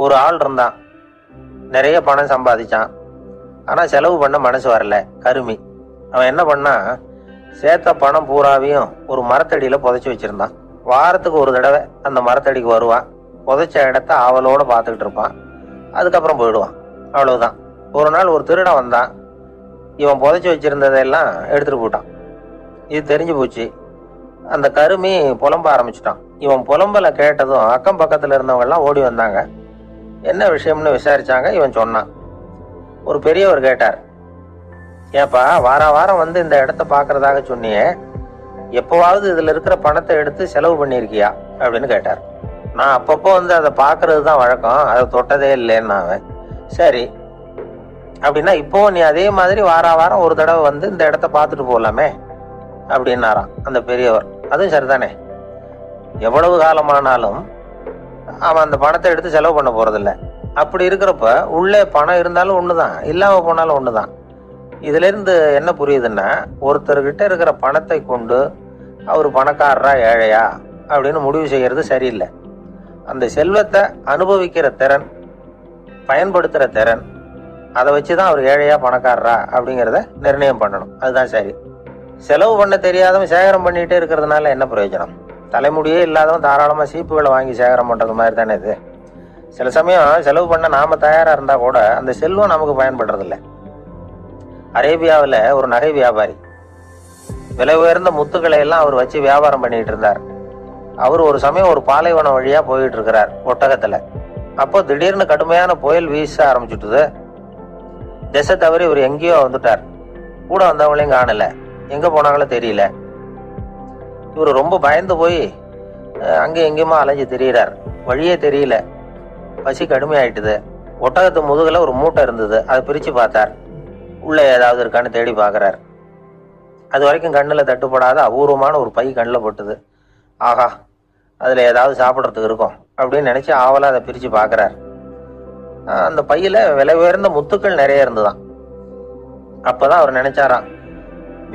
ஒரு ஆள் இருந்தான். நிறைய பணம் சம்பாதிச்சான். ஆனா செலவு பண்ண மனசு வரல, கருமி. அவன் என்ன பண்ணா, சேர்த்த பணம் பூராவையும் ஒரு மரத்தடியில புதைச்சி வச்சிருந்தான். வாரத்துக்கு ஒரு தடவை அந்த மரத்தடிக்கு வருவான். புதைச்ச இடத்த ஆவலோட பார்த்துக்கிட்டு இருப்பான். அதுக்கப்புறம் போயிடுவான். அவ்வளவுதான். ஒரு நாள் ஒரு திருடன் வந்தான். இவன் புதைச்சி வச்சிருந்ததெல்லாம் எடுத்துட்டு போட்டான். இது தெரிஞ்சு போச்சு. அந்த கருமி புலம்ப ஆரம்பிச்சுட்டான். இவன் புலம்பலை கேட்டதும் அக்கம் பக்கத்துல இருந்தவங்க எல்லாம் ஓடி வந்தாங்க. என்ன விஷயம்னு விசாரிச்சாங்க. இவன் சொன்னான். ஒரு பெரியவர் கேட்டார், ஏப்பா வாரம் வந்து இந்த இடத்த பாக்குறதாக சொன்னியே, எப்பவாவது இதுல இருக்கிற பணத்தை எடுத்து செலவு பண்ணிருக்கியா அப்படின்னு கேட்டார். நான் அப்பப்போ வந்து அதை பாக்குறது தான் வழக்கம், அதை தொட்டதே இல்லைன்னு. அவன் சரி அப்படின்னா இப்போவும் நீ அதே மாதிரி வாரம் ஒரு தடவை வந்து இந்த இடத்த பார்த்துட்டு போகலாமே அப்படின்னாராம் அந்த பெரியவர். அதுவும் சரிதானே, எவ்வளவு காலமானாலும் அவன் அந்த பணத்தை எடுத்து செலவு பண்ண போறதில்ல. அப்படி இருக்கிறப்ப உள்ளே பணம் இருந்தாலும் ஒண்ணுதான், இல்லாம போனாலும் ஒண்ணுதான். இதுல இருந்து என்ன புரியுதுன்னா, ஒருத்தர்கிட்ட இருக்கிற பணத்தை கொண்டு அவர் பணக்காரரா ஏழையா அப்படின்னு முடிவு செய்யறது சரியில்லை. அந்த செல்வத்தை அனுபவிக்கிற திறன், பயன்படுத்துற திறன், அதை வச்சுதான் அவர் ஏழையா பணக்காரரா அப்படிங்கிறத நிர்ணயம் பண்ணணும். அதுதான் சரி. செலவு பண்ண தெரியாதவன் சேகரம் பண்ணிட்டே இருக்கிறதுனால என்ன பிரயோஜனம்? தலைமுடியே இல்லாதவன் தாராளமா சீப்புகளை வாங்கி சேகரம் பண்றது மாதிரி தானே இது. சில சமயம் செலவு பண்ண நாம தயாரா இருந்தா கூட அந்த செல்வம் நமக்கு பயன்படுறதில்லை. அரேபியாவில் ஒரு நகை வியாபாரி விலை உயர்ந்த முத்துக்களை எல்லாம் அவர் வச்சு வியாபாரம் பண்ணிட்டு இருந்தார். அவர் ஒரு சமயம் ஒரு பாலைவனம் வழியா போயிட்டு இருக்கிறார் ஒட்டகத்துல. அப்போ திடீர்னு கடுமையான புயல் வீச ஆரம்பிச்சுட்டுது. திசை தவறி இவர் எங்கேயோ வந்துட்டார். கூட வந்தவங்களையும் காணல, எங்க போனாங்களோ தெரியல. இவர் ரொம்ப பயந்து போய் அங்கே எங்கேயுமா அலைஞ்சு திரியிறார். வழியே தெரியல. பசி கடுமையாயிட்டுது. ஒட்டகத்து முதுகுல ஒரு மூட்டை இருந்தது. அதை பிரிச்சு பார்த்தார். உள்ள ஏதாவது இருக்கான்னு தேடி பார்க்கறார். அது வரைக்கும் கண்ணுல தட்டுப்படாத அபூர்வமான ஒரு பை கண்ணில் பட்டுது. ஆஹா, அதுல ஏதாவது சாப்பிட்றதுக்கு இருக்கும் அப்படின்னு நினைச்சு ஆவலா அதை பிரிச்சு பார்க்கறார். அந்த பையில விலை உயர்ந்த முத்துக்கள் நிறைய இருந்துதான். அப்பதான் அவர் நினைச்சாராம்,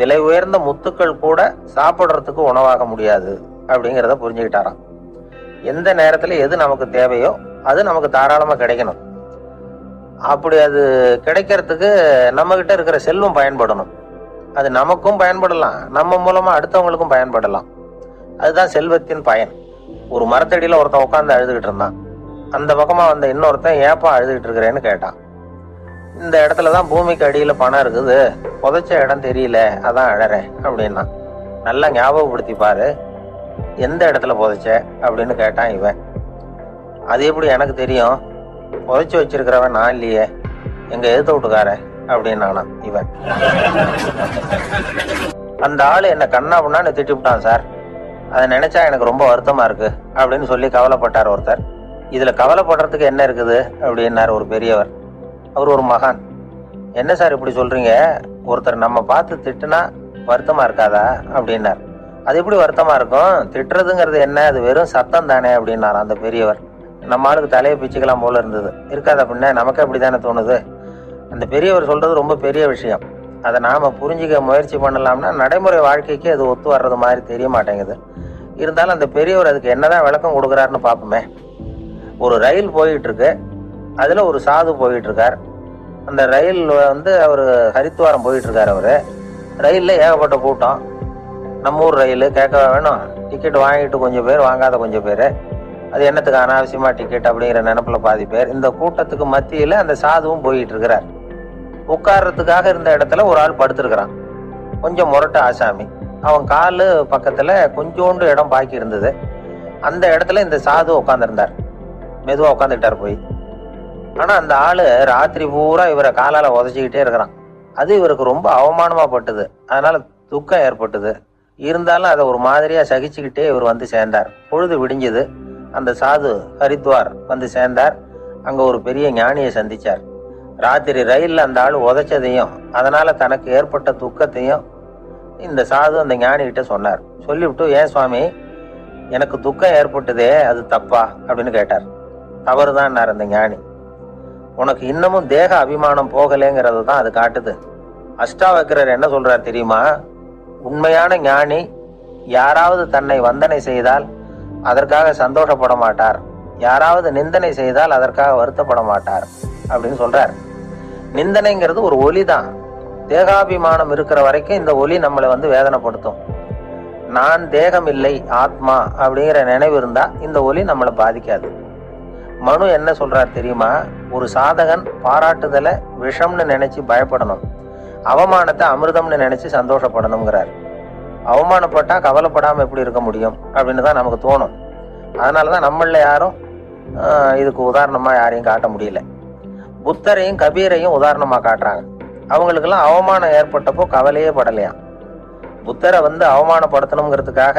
விலை உயர்ந்த முத்துக்கள் கூட சாப்பிட்றதுக்கு உணவாக முடியாது அப்படிங்கிறத புரிஞ்சுக்கிட்டாராம். எந்த நேரத்துல எது நமக்கு தேவையோ அது நமக்கு தாராளமா கிடைக்கணும். அப்படி அது கிடைக்கிறதுக்கு நம்ம கிட்ட இருக்கிற செல்வம் பயன்படணும். அது நமக்கும் பயன்படலாம், நம்ம மூலமா அடுத்தவங்களுக்கும் பயன்படலாம். அதுதான் செல்வத்தின் பயன். ஒரு மரத்தடியில ஒருத்தன் உட்காந்து அழுதுகிட்டு இருந்தான். அந்த பக்கமா வந்த இன்னொருத்தன் ஏப்பா அழுதுகிட்டு இருக்கிறேன்னு கேட்டான். இந்த இடத்துலதான் பூமிக்கு அடியில பணம் இருக்குது, புதைச்ச இடம் தெரியல, அதான் அழறேன் அப்படின்னா. நல்லா ஞாபகப்படுத்தி பாரு, எந்த இடத்துல புதைச்ச அப்படின்னு கேட்டான் இவன். அது எப்படி எனக்கு தெரியும், புதைச்சு வச்சிருக்கிறவன் நான் இல்லையே, எங்க எதிர்த்த வீட்டுக்காரன் அப்படின்னு இவன். அந்த ஆளு என்ன கண்ணா பண்ணான்னு திட்டிவிட்டான் சார், அதை நினைச்சா எனக்கு ரொம்ப வருத்தமா இருக்கு அப்படின்னு சொல்லி கவலைப்பட்டார் ஒருத்தர். இதுல கவலைப்படுறதுக்கு என்ன இருக்குது அப்படின்னாரு ஒரு பெரியவர். அவர் ஒரு மகான். என்ன சார் இப்படி சொல்றீங்க, ஒருத்தர் நம்ம பார்த்து திட்டுனா வருத்தமா இருக்காதா அப்படின்னார். அது எப்படி வருத்தமா இருக்கும், திட்டுறதுங்கிறது என்ன, அது வெறும் சத்தம் தானே அப்படின்னார் அந்த பெரியவர். நம்ம ஆளுக்கு தலையை பிச்சுக்கலாம் போல இருந்தது. இருக்காது அப்படின்னா நமக்கு அப்படித்தானே தோணுது. அந்த பெரியவர் சொல்றது ரொம்ப பெரிய விஷயம். அதை நாம புரிஞ்சுக்க முயற்சி பண்ணலாம்னா நடைமுறை வாழ்க்கைக்கு அது ஒத்து வர்றது மாதிரி தெரிய மாட்டேங்குது. இருந்தாலும் அந்த பெரியவர் அதுக்கு என்னதான் விளக்கம் கொடுக்குறாருன்னு பார்ப்போமே. ஒரு ரயில் போயிட்டு இருக்கு, அதுல ஒரு சாது போயிட்டு இருக்கார். அந்த ரயில் வந்து அவரு ஹரித்வாரம் போயிட்டு இருக்காரு. அவரு ரயில்ல ஏகப்பட்ட கூட்டம். நம்ம ஊர் ரயில் கேட்க வேணும், டிக்கெட் வாங்கிட்டு கொஞ்சம் பேர், வாங்காத கொஞ்சம் பேர். அது என்னத்துக்கு அனாவசியமா டிக்கெட் அப்படிங்கிற நினைப்புல பாதி பேர். இந்த கூட்டத்துக்கு மத்தியில அந்த சாதுவும் போயிட்டு இருக்கிறார். உட்கார்றதுக்காக இருந்த இடத்துல ஒரு ஆள் படுத்திருக்கிறான். கொஞ்சம் முரட்டு ஆசாமி. அவன் காலு பக்கத்துல கொஞ்சோண்டு இடம் பாக்கி இருந்தது. அந்த இடத்துல இந்த சாது உட்காந்துருந்தார். மெதுவா உட்காந்துக்கிட்டார் போய். ஆனா அந்த ஆளு ராத்திரி பூரா இவரை காலால உதச்சிக்கிட்டே இருக்கிறான். அது இவருக்கு ரொம்ப அவமானமா பட்டுது. அதனால துக்கம் ஏற்பட்டது. இருந்தாலும் அதை ஒரு மாதிரியா சகிச்சுக்கிட்டே இவர் வந்து சேர்ந்தார். பொழுது விடிஞ்சது. அந்த சாது ஹரித்வார் வந்து சேர்ந்தார். அங்க ஒரு பெரிய ஞானியை சந்திச்சார். ராத்திரி ரயில்ல அந்த ஆள் உதைச்சதையும் அதனால தனக்கு ஏற்பட்ட துக்கத்தையும் இந்த சாது அந்த ஞானி கிட்ட சொன்னார். சொல்லிவிட்டு, ஏன் சுவாமி, எனக்கு துக்கம் ஏற்பட்டதே அது தப்பா அப்படின்னு கேட்டார். தவறுதான் அந்த ஞானி. உனக்கு இன்னமும் தேக அபிமானம் போகலைங்கிறது தான் அது காட்டுது. அஷ்டாவக்கிரர் என்ன சொல்றார் தெரியுமா, உண்மையான ஞானி யாராவது தன்னை வந்தனை செய்தால் அதற்காக சந்தோஷப்பட மாட்டார், யாராவது நிந்தனை செய்தால் அதற்காக வருத்தப்பட மாட்டார் அப்படின்னு சொல்றார். நிந்தனைங்கிறது ஒரு ஒலி தான். தேகாபிமானம் இருக்கிற வரைக்கும் இந்த ஒலி நம்மளை வந்து வேதனைப்படுத்தும். நான் தேகம் இல்லை ஆத்மா அப்படிங்கிற நினைவு இருந்தா இந்த ஒலி நம்மளை பாதிக்காது. மனு என்ன சொல்றார் தெரியுமா? ஒரு சாதகன் பாராட்டுதலை விஷம்னு நினைச்சு பயப்படணும், அவமானத்தை அமிர்தம்னு நினைச்சு சந்தோஷப்படணுங்கிறார். அவமானப்பட்டா கவலைப்படாம எப்படி இருக்க முடியும் அப்படின்னு தான் நமக்கு தோணும். அதனாலதான் நம்மள யாரும் இதுக்கு உதாரணமா யாரையும் காட்ட முடியல. புத்தரையும் கபீரையும் உதாரணமா காட்டுறாங்க. அவங்களுக்கெல்லாம் அவமானம் ஏற்பட்டப்போ கவலையே படலையாம். புத்தரை அவமானப்படுத்தணுங்கிறதுக்காக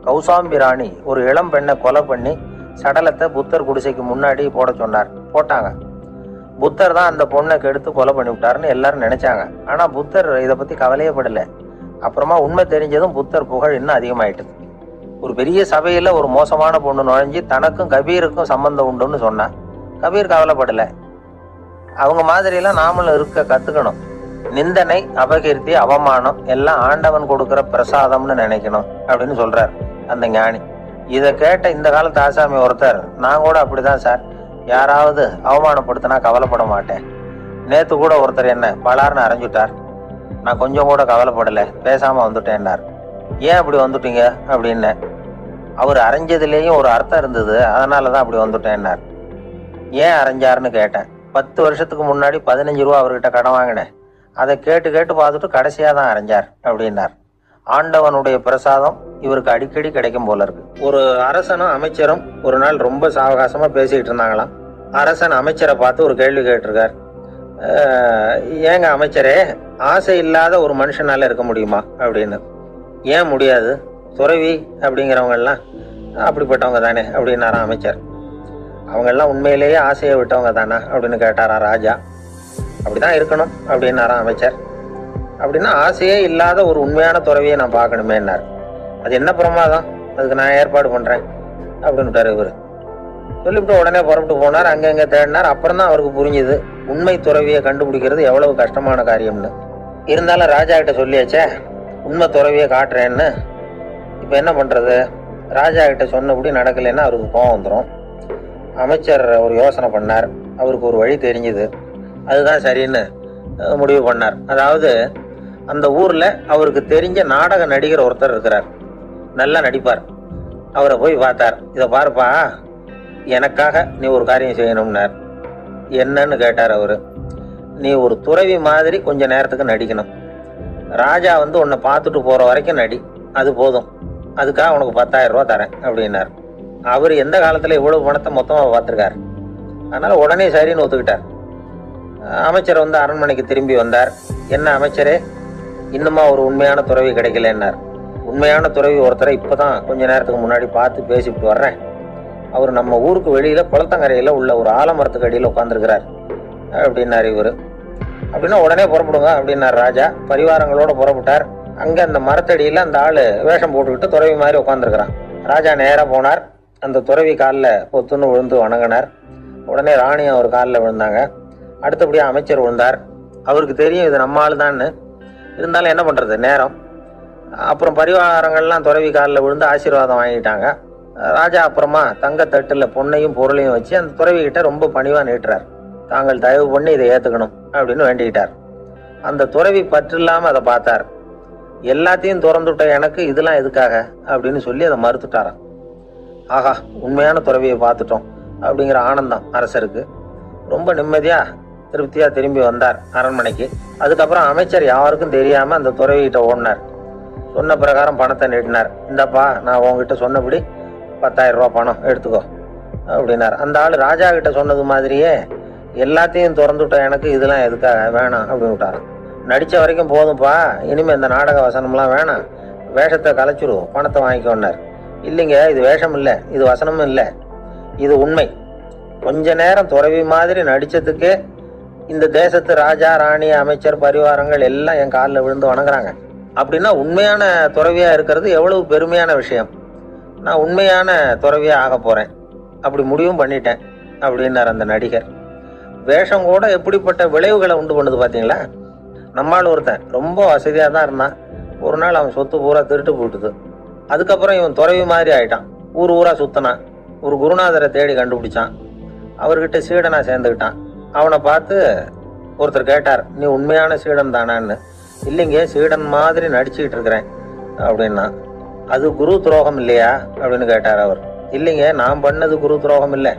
கௌசாம்பி ராணி ஒரு இளம் பெண்ணை கொலை பண்ணி சடலத்தை புத்தர் குடிசைக்கு முன்னாடி போட சொன்னார். போட்டாங்க. புத்தர் தான் அந்த பொண்ணை கெடுத்து கொலை பண்ணி விட்டாருன்னு எல்லாரும் நினைச்சாங்க. ஆனா புத்தர் இதை பத்தி கவலையே படல. அப்புறமா உண்மை தெரிஞ்சதும் புத்தர் புகழ் இன்னும் அதிகமாயிட்டது. ஒரு பெரிய சபையில ஒரு மோசமான பொண்ணு நுழைஞ்சு தனக்கும் கபீருக்கும் சம்பந்தம் உண்டுன்னு சொன்னா கபீர் கவலைப்படல. அவங்க மாதிரியெல்லாம் நாமளும் இருக்க கத்துக்கணும். நிந்தனை, அபகீர்த்தி, அவமானம் எல்லாம் ஆண்டவன் கொடுக்கிற பிரசாதம்னு நினைக்கணும் அப்படின்னு சொல்றார் அந்த ஞானி. இதை கேட்ட இந்த காலத்து ஆசாமி ஒருத்தர், நான் கூட அப்படிதான் சார், யாராவது அவமானப்படுத்தினா கவலைப்பட மாட்டேன். நேத்து கூட ஒருத்தர் என்ன பலார்னு அரைஞ்சுட்டார், நான் கொஞ்சம் கூட கவலைப்படலை, பேசாம வந்துட்டேன்னார். ஏன் அப்படி வந்துட்டீங்க அப்படின்னு. அவர் அரைஞ்சதுலேயும் ஒரு அர்த்தம் இருந்தது, அதனாலதான் அப்படி வந்துட்டேன்னார். ஏன் அரைஞ்சாருன்னு கேட்டேன். 10 வருஷத்துக்கு முன்னாடி 15 ரூபா அவர்கிட்ட கடன் வாங்கினேன், அதை கேட்டு கேட்டு பார்த்துட்டு கடைசியா தான் அரைஞ்சார் அப்படின்னார். ஆண்டவனுடைய பிரசாதம் இவருக்கு அடிக்கடி கிடைக்கும் போல இருக்கு. ஒரு அரசனும் அமைச்சரும் ஒரு நாள் ரொம்ப சாவகாசமா பேசிக்கிட்டு இருந்தாங்களாம். அரசன் அமைச்சரை பார்த்து ஒரு கேள்வி கேட்டிருக்கார். ஏங்க அமைச்சரே, ஆசை இல்லாத ஒரு மனுஷனால இருக்க முடியுமா அப்படின்னு. ஏன் முடியாது, துறவி அப்படிங்கிறவங்க எல்லாம் அப்படிப்பட்டவங்க தானே அப்படின்னாராம் அமைச்சர். அவங்க எல்லாம் உண்மையிலேயே ஆசையை விட்டவங்க தானா அப்படின்னு கேட்டாராம் ராஜா. அப்படிதான் இருக்கணும் அப்படின்னாராம் அமைச்சர். அப்படின்னா ஆசையே இல்லாத ஒரு உண்மையான துறவியை நான் பார்க்கணுமேன்னார். அது என்ன பிரமாதம், அதுக்கு நான் ஏற்பாடு பண்றேன் அப்படின்னுட்டாரு இவரு. சொல்லிவிட்டு உடனே புறப்பட்டு போனார். அங்கங்க தேடினார். அப்புறம் தான் அவருக்கு புரிஞ்சுது உண்மை துறவியை கண்டுபிடிக்கிறது எவ்வளவு கஷ்டமான காரியம்னு. இருந்தாலும் ராஜா கிட்ட சொல்லியாச்சே உண்மை துறவியை காட்டுறேன்னு. இப்ப என்ன பண்றது? ராஜா கிட்ட சொன்னபடி நடக்கலைன்னா அவருக்கு கோவம் வந்துடும். அமைச்சர் ஒரு யோசனை பண்ணார். அவருக்கு ஒரு வழி தெரிஞ்சுது. அதுதான் சரின்னு முடிவு பண்ணார். அதாவது அந்த ஊர்ல அவருக்கு தெரிஞ்ச நாடக நடிகர் ஒருத்தர் இருக்கிறார், நல்லா நடிப்பார். அவரை போய் பார்த்தார். இதை பாருப்பா, எனக்காக நீ ஒரு காரியம் செய்யணும்னார். என்னன்னு கேட்டார் அவரு. நீ ஒரு துறவி மாதிரி கொஞ்ச நேரத்துக்கு நடிக்கணும். ராஜா உன்னை பார்த்துட்டு போற வரைக்கும் நடி, அது போதும். அதுக்காக உனக்கு 10,000 ரூபா தரேன் அப்படின்னார். அவர் எந்த காலத்துல இவ்வளவு பணத்தை மொத்தமா பார்த்திருக்கார். அதனால உடனே சரின்னு ஒத்துக்கிட்டார். அமைச்சர் அரண்மனைக்கு திரும்பி வந்தார். என்ன அமைச்சரே, இன்னுமா ஒரு உண்மையான துறவி கிடைக்கலன்னார். உண்மையான துறவி ஒருத்தரை இப்பதான் கொஞ்ச நேரத்துக்கு முன்னாடி பார்த்து பேசிவிட்டு வர்றேன். அவர் நம்ம ஊருக்கு வெளியில குளத்தங்கரையில உள்ள ஒரு ஆலமரத்துக்கு அடியில் உட்காந்துருக்கிறார் அப்படின்னாரு இவரு. அப்படின்னா உடனே புறப்படுங்க அப்படின்னார் ராஜா. பரிவாரங்களோட புறப்பட்டார். அங்க அந்த மரத்தடியில அந்த ஆளு வேஷம் போட்டுக்கிட்டு துறவி மாதிரி உட்காந்துருக்கிறான். ராஜா நேரா போனார். அந்த துறவி காலில் பொத்துன்னு விழுந்து வணங்கினார். உடனே ராணியும் அவர் காலில் விழுந்தாங்க. அடுத்தபடியா அமைச்சர் விழுந்தார். அவருக்கு தெரியும் இது நம்ம ஆளு தான்னு. இருந்தாலும் என்ன பண்றது, நேரம். அப்புறம் பரிவாரங்கள்லாம் துறவி காலில் விழுந்து ஆசீர்வாதம் வாங்கிட்டாங்க. ராஜா அப்புறமா தங்கத்தட்டுல பொண்ணையும் பொருளையும் வச்சு அந்த துறவி கிட்ட ரொம்ப பணிவா நீட்டுறார். தாங்கள் தயவு பண்ணி இதை ஏத்துக்கணும் அப்படின்னு வேண்டிக்கிட்டார். அந்த துறவி பற்று இல்லாம அதை பார்த்தார். எல்லாத்தையும் திறந்துட்ட எனக்கு இதெல்லாம் எதுக்காக அப்படின்னு சொல்லி அதை மறுத்துட்டாராம். ஆஹா, உண்மையான துறவியை பார்த்துட்டோம் அப்படிங்கிற ஆனந்தம் அரசருக்கு. ரொம்ப நிம்மதியா திருப்தியா திரும்பி வந்தார் அரண்மனைக்கு. அதுக்கப்புறம் அமைச்சர் யாருக்கும் தெரியாம அந்த துறவிகிட்ட ஓடினார். சொன்ன பிரகாரம் பணத்தை நீட்டினார். இந்தப்பா, நான் உங்ககிட்ட சொன்னபடி 10,000 ரூபா பணம் எடுத்துக்கோ அப்படின்னார். அந்த ஆள் ராஜா கிட்ட சொன்னது மாதிரியே எல்லாத்தையும் திறந்துட்ட எனக்கு இதெல்லாம் எதுக்காக, வேணாம் அப்படின்னு விட்டாராம். நடிச்ச வரைக்கும் போதும்ப்பா, இனிமே இந்த நாடக வசனம்லாம் வேணாம், வேஷத்தை கலைச்சிரும், பணத்தை வாங்கிக்கோன்னார். இல்லைங்க, இது வேஷம் இல்லை, இது வசனமும் இல்லை, இது உண்மை. கொஞ்ச நேரம் துறவி மாதிரி நடிச்சதுக்கே இந்த தேசத்து ராஜா, ராணி, அமைச்சர், பரிவாரங்கள் எல்லாம் என் காலில் விழுந்து வணங்குறாங்க. அப்படின்னா உண்மையான துறவியா இருக்கிறது எவ்வளவு பெருமையான விஷயம். நான் உண்மையான துறவியா ஆக போறேன், அப்படி முடிவும் பண்ணிட்டேன் அப்படின்னார் அந்த நடிகர். வேஷம் கூட எப்படிப்பட்ட விளைவுகளை உண்டு பண்ணுது பாத்தீங்களா. நம்மால் ஒருத்தன் ரொம்ப வசதியா தான் இருந்தான். ஒரு நாள் அவன் சொத்து பூரா திருட்டு போயிட்டுது. அதுக்கப்புறம் இவன் துறவி மாதிரி ஆயிட்டான். ஊர் ஊரா சுத்தினான். ஒரு குருநாதரை தேடி கண்டுபிடிச்சான். அவர்கிட்ட சீடனா சேர்ந்துக்கிட்டான். அவனை பார்த்து ஒருத்தர் கேட்டார், நீ உண்மையான சீடன் தானான்னு. இல்லைங்க, சீடன் மாதிரி நடிச்சுக்கிட்டு இருக்கிறேன் அப்படின்னா. அது குரு துரோகம் இல்லையா அப்படின்னு கேட்டார் அவர். இல்லைங்க, நான் பண்ணது குரு துரோகம் இல்லை,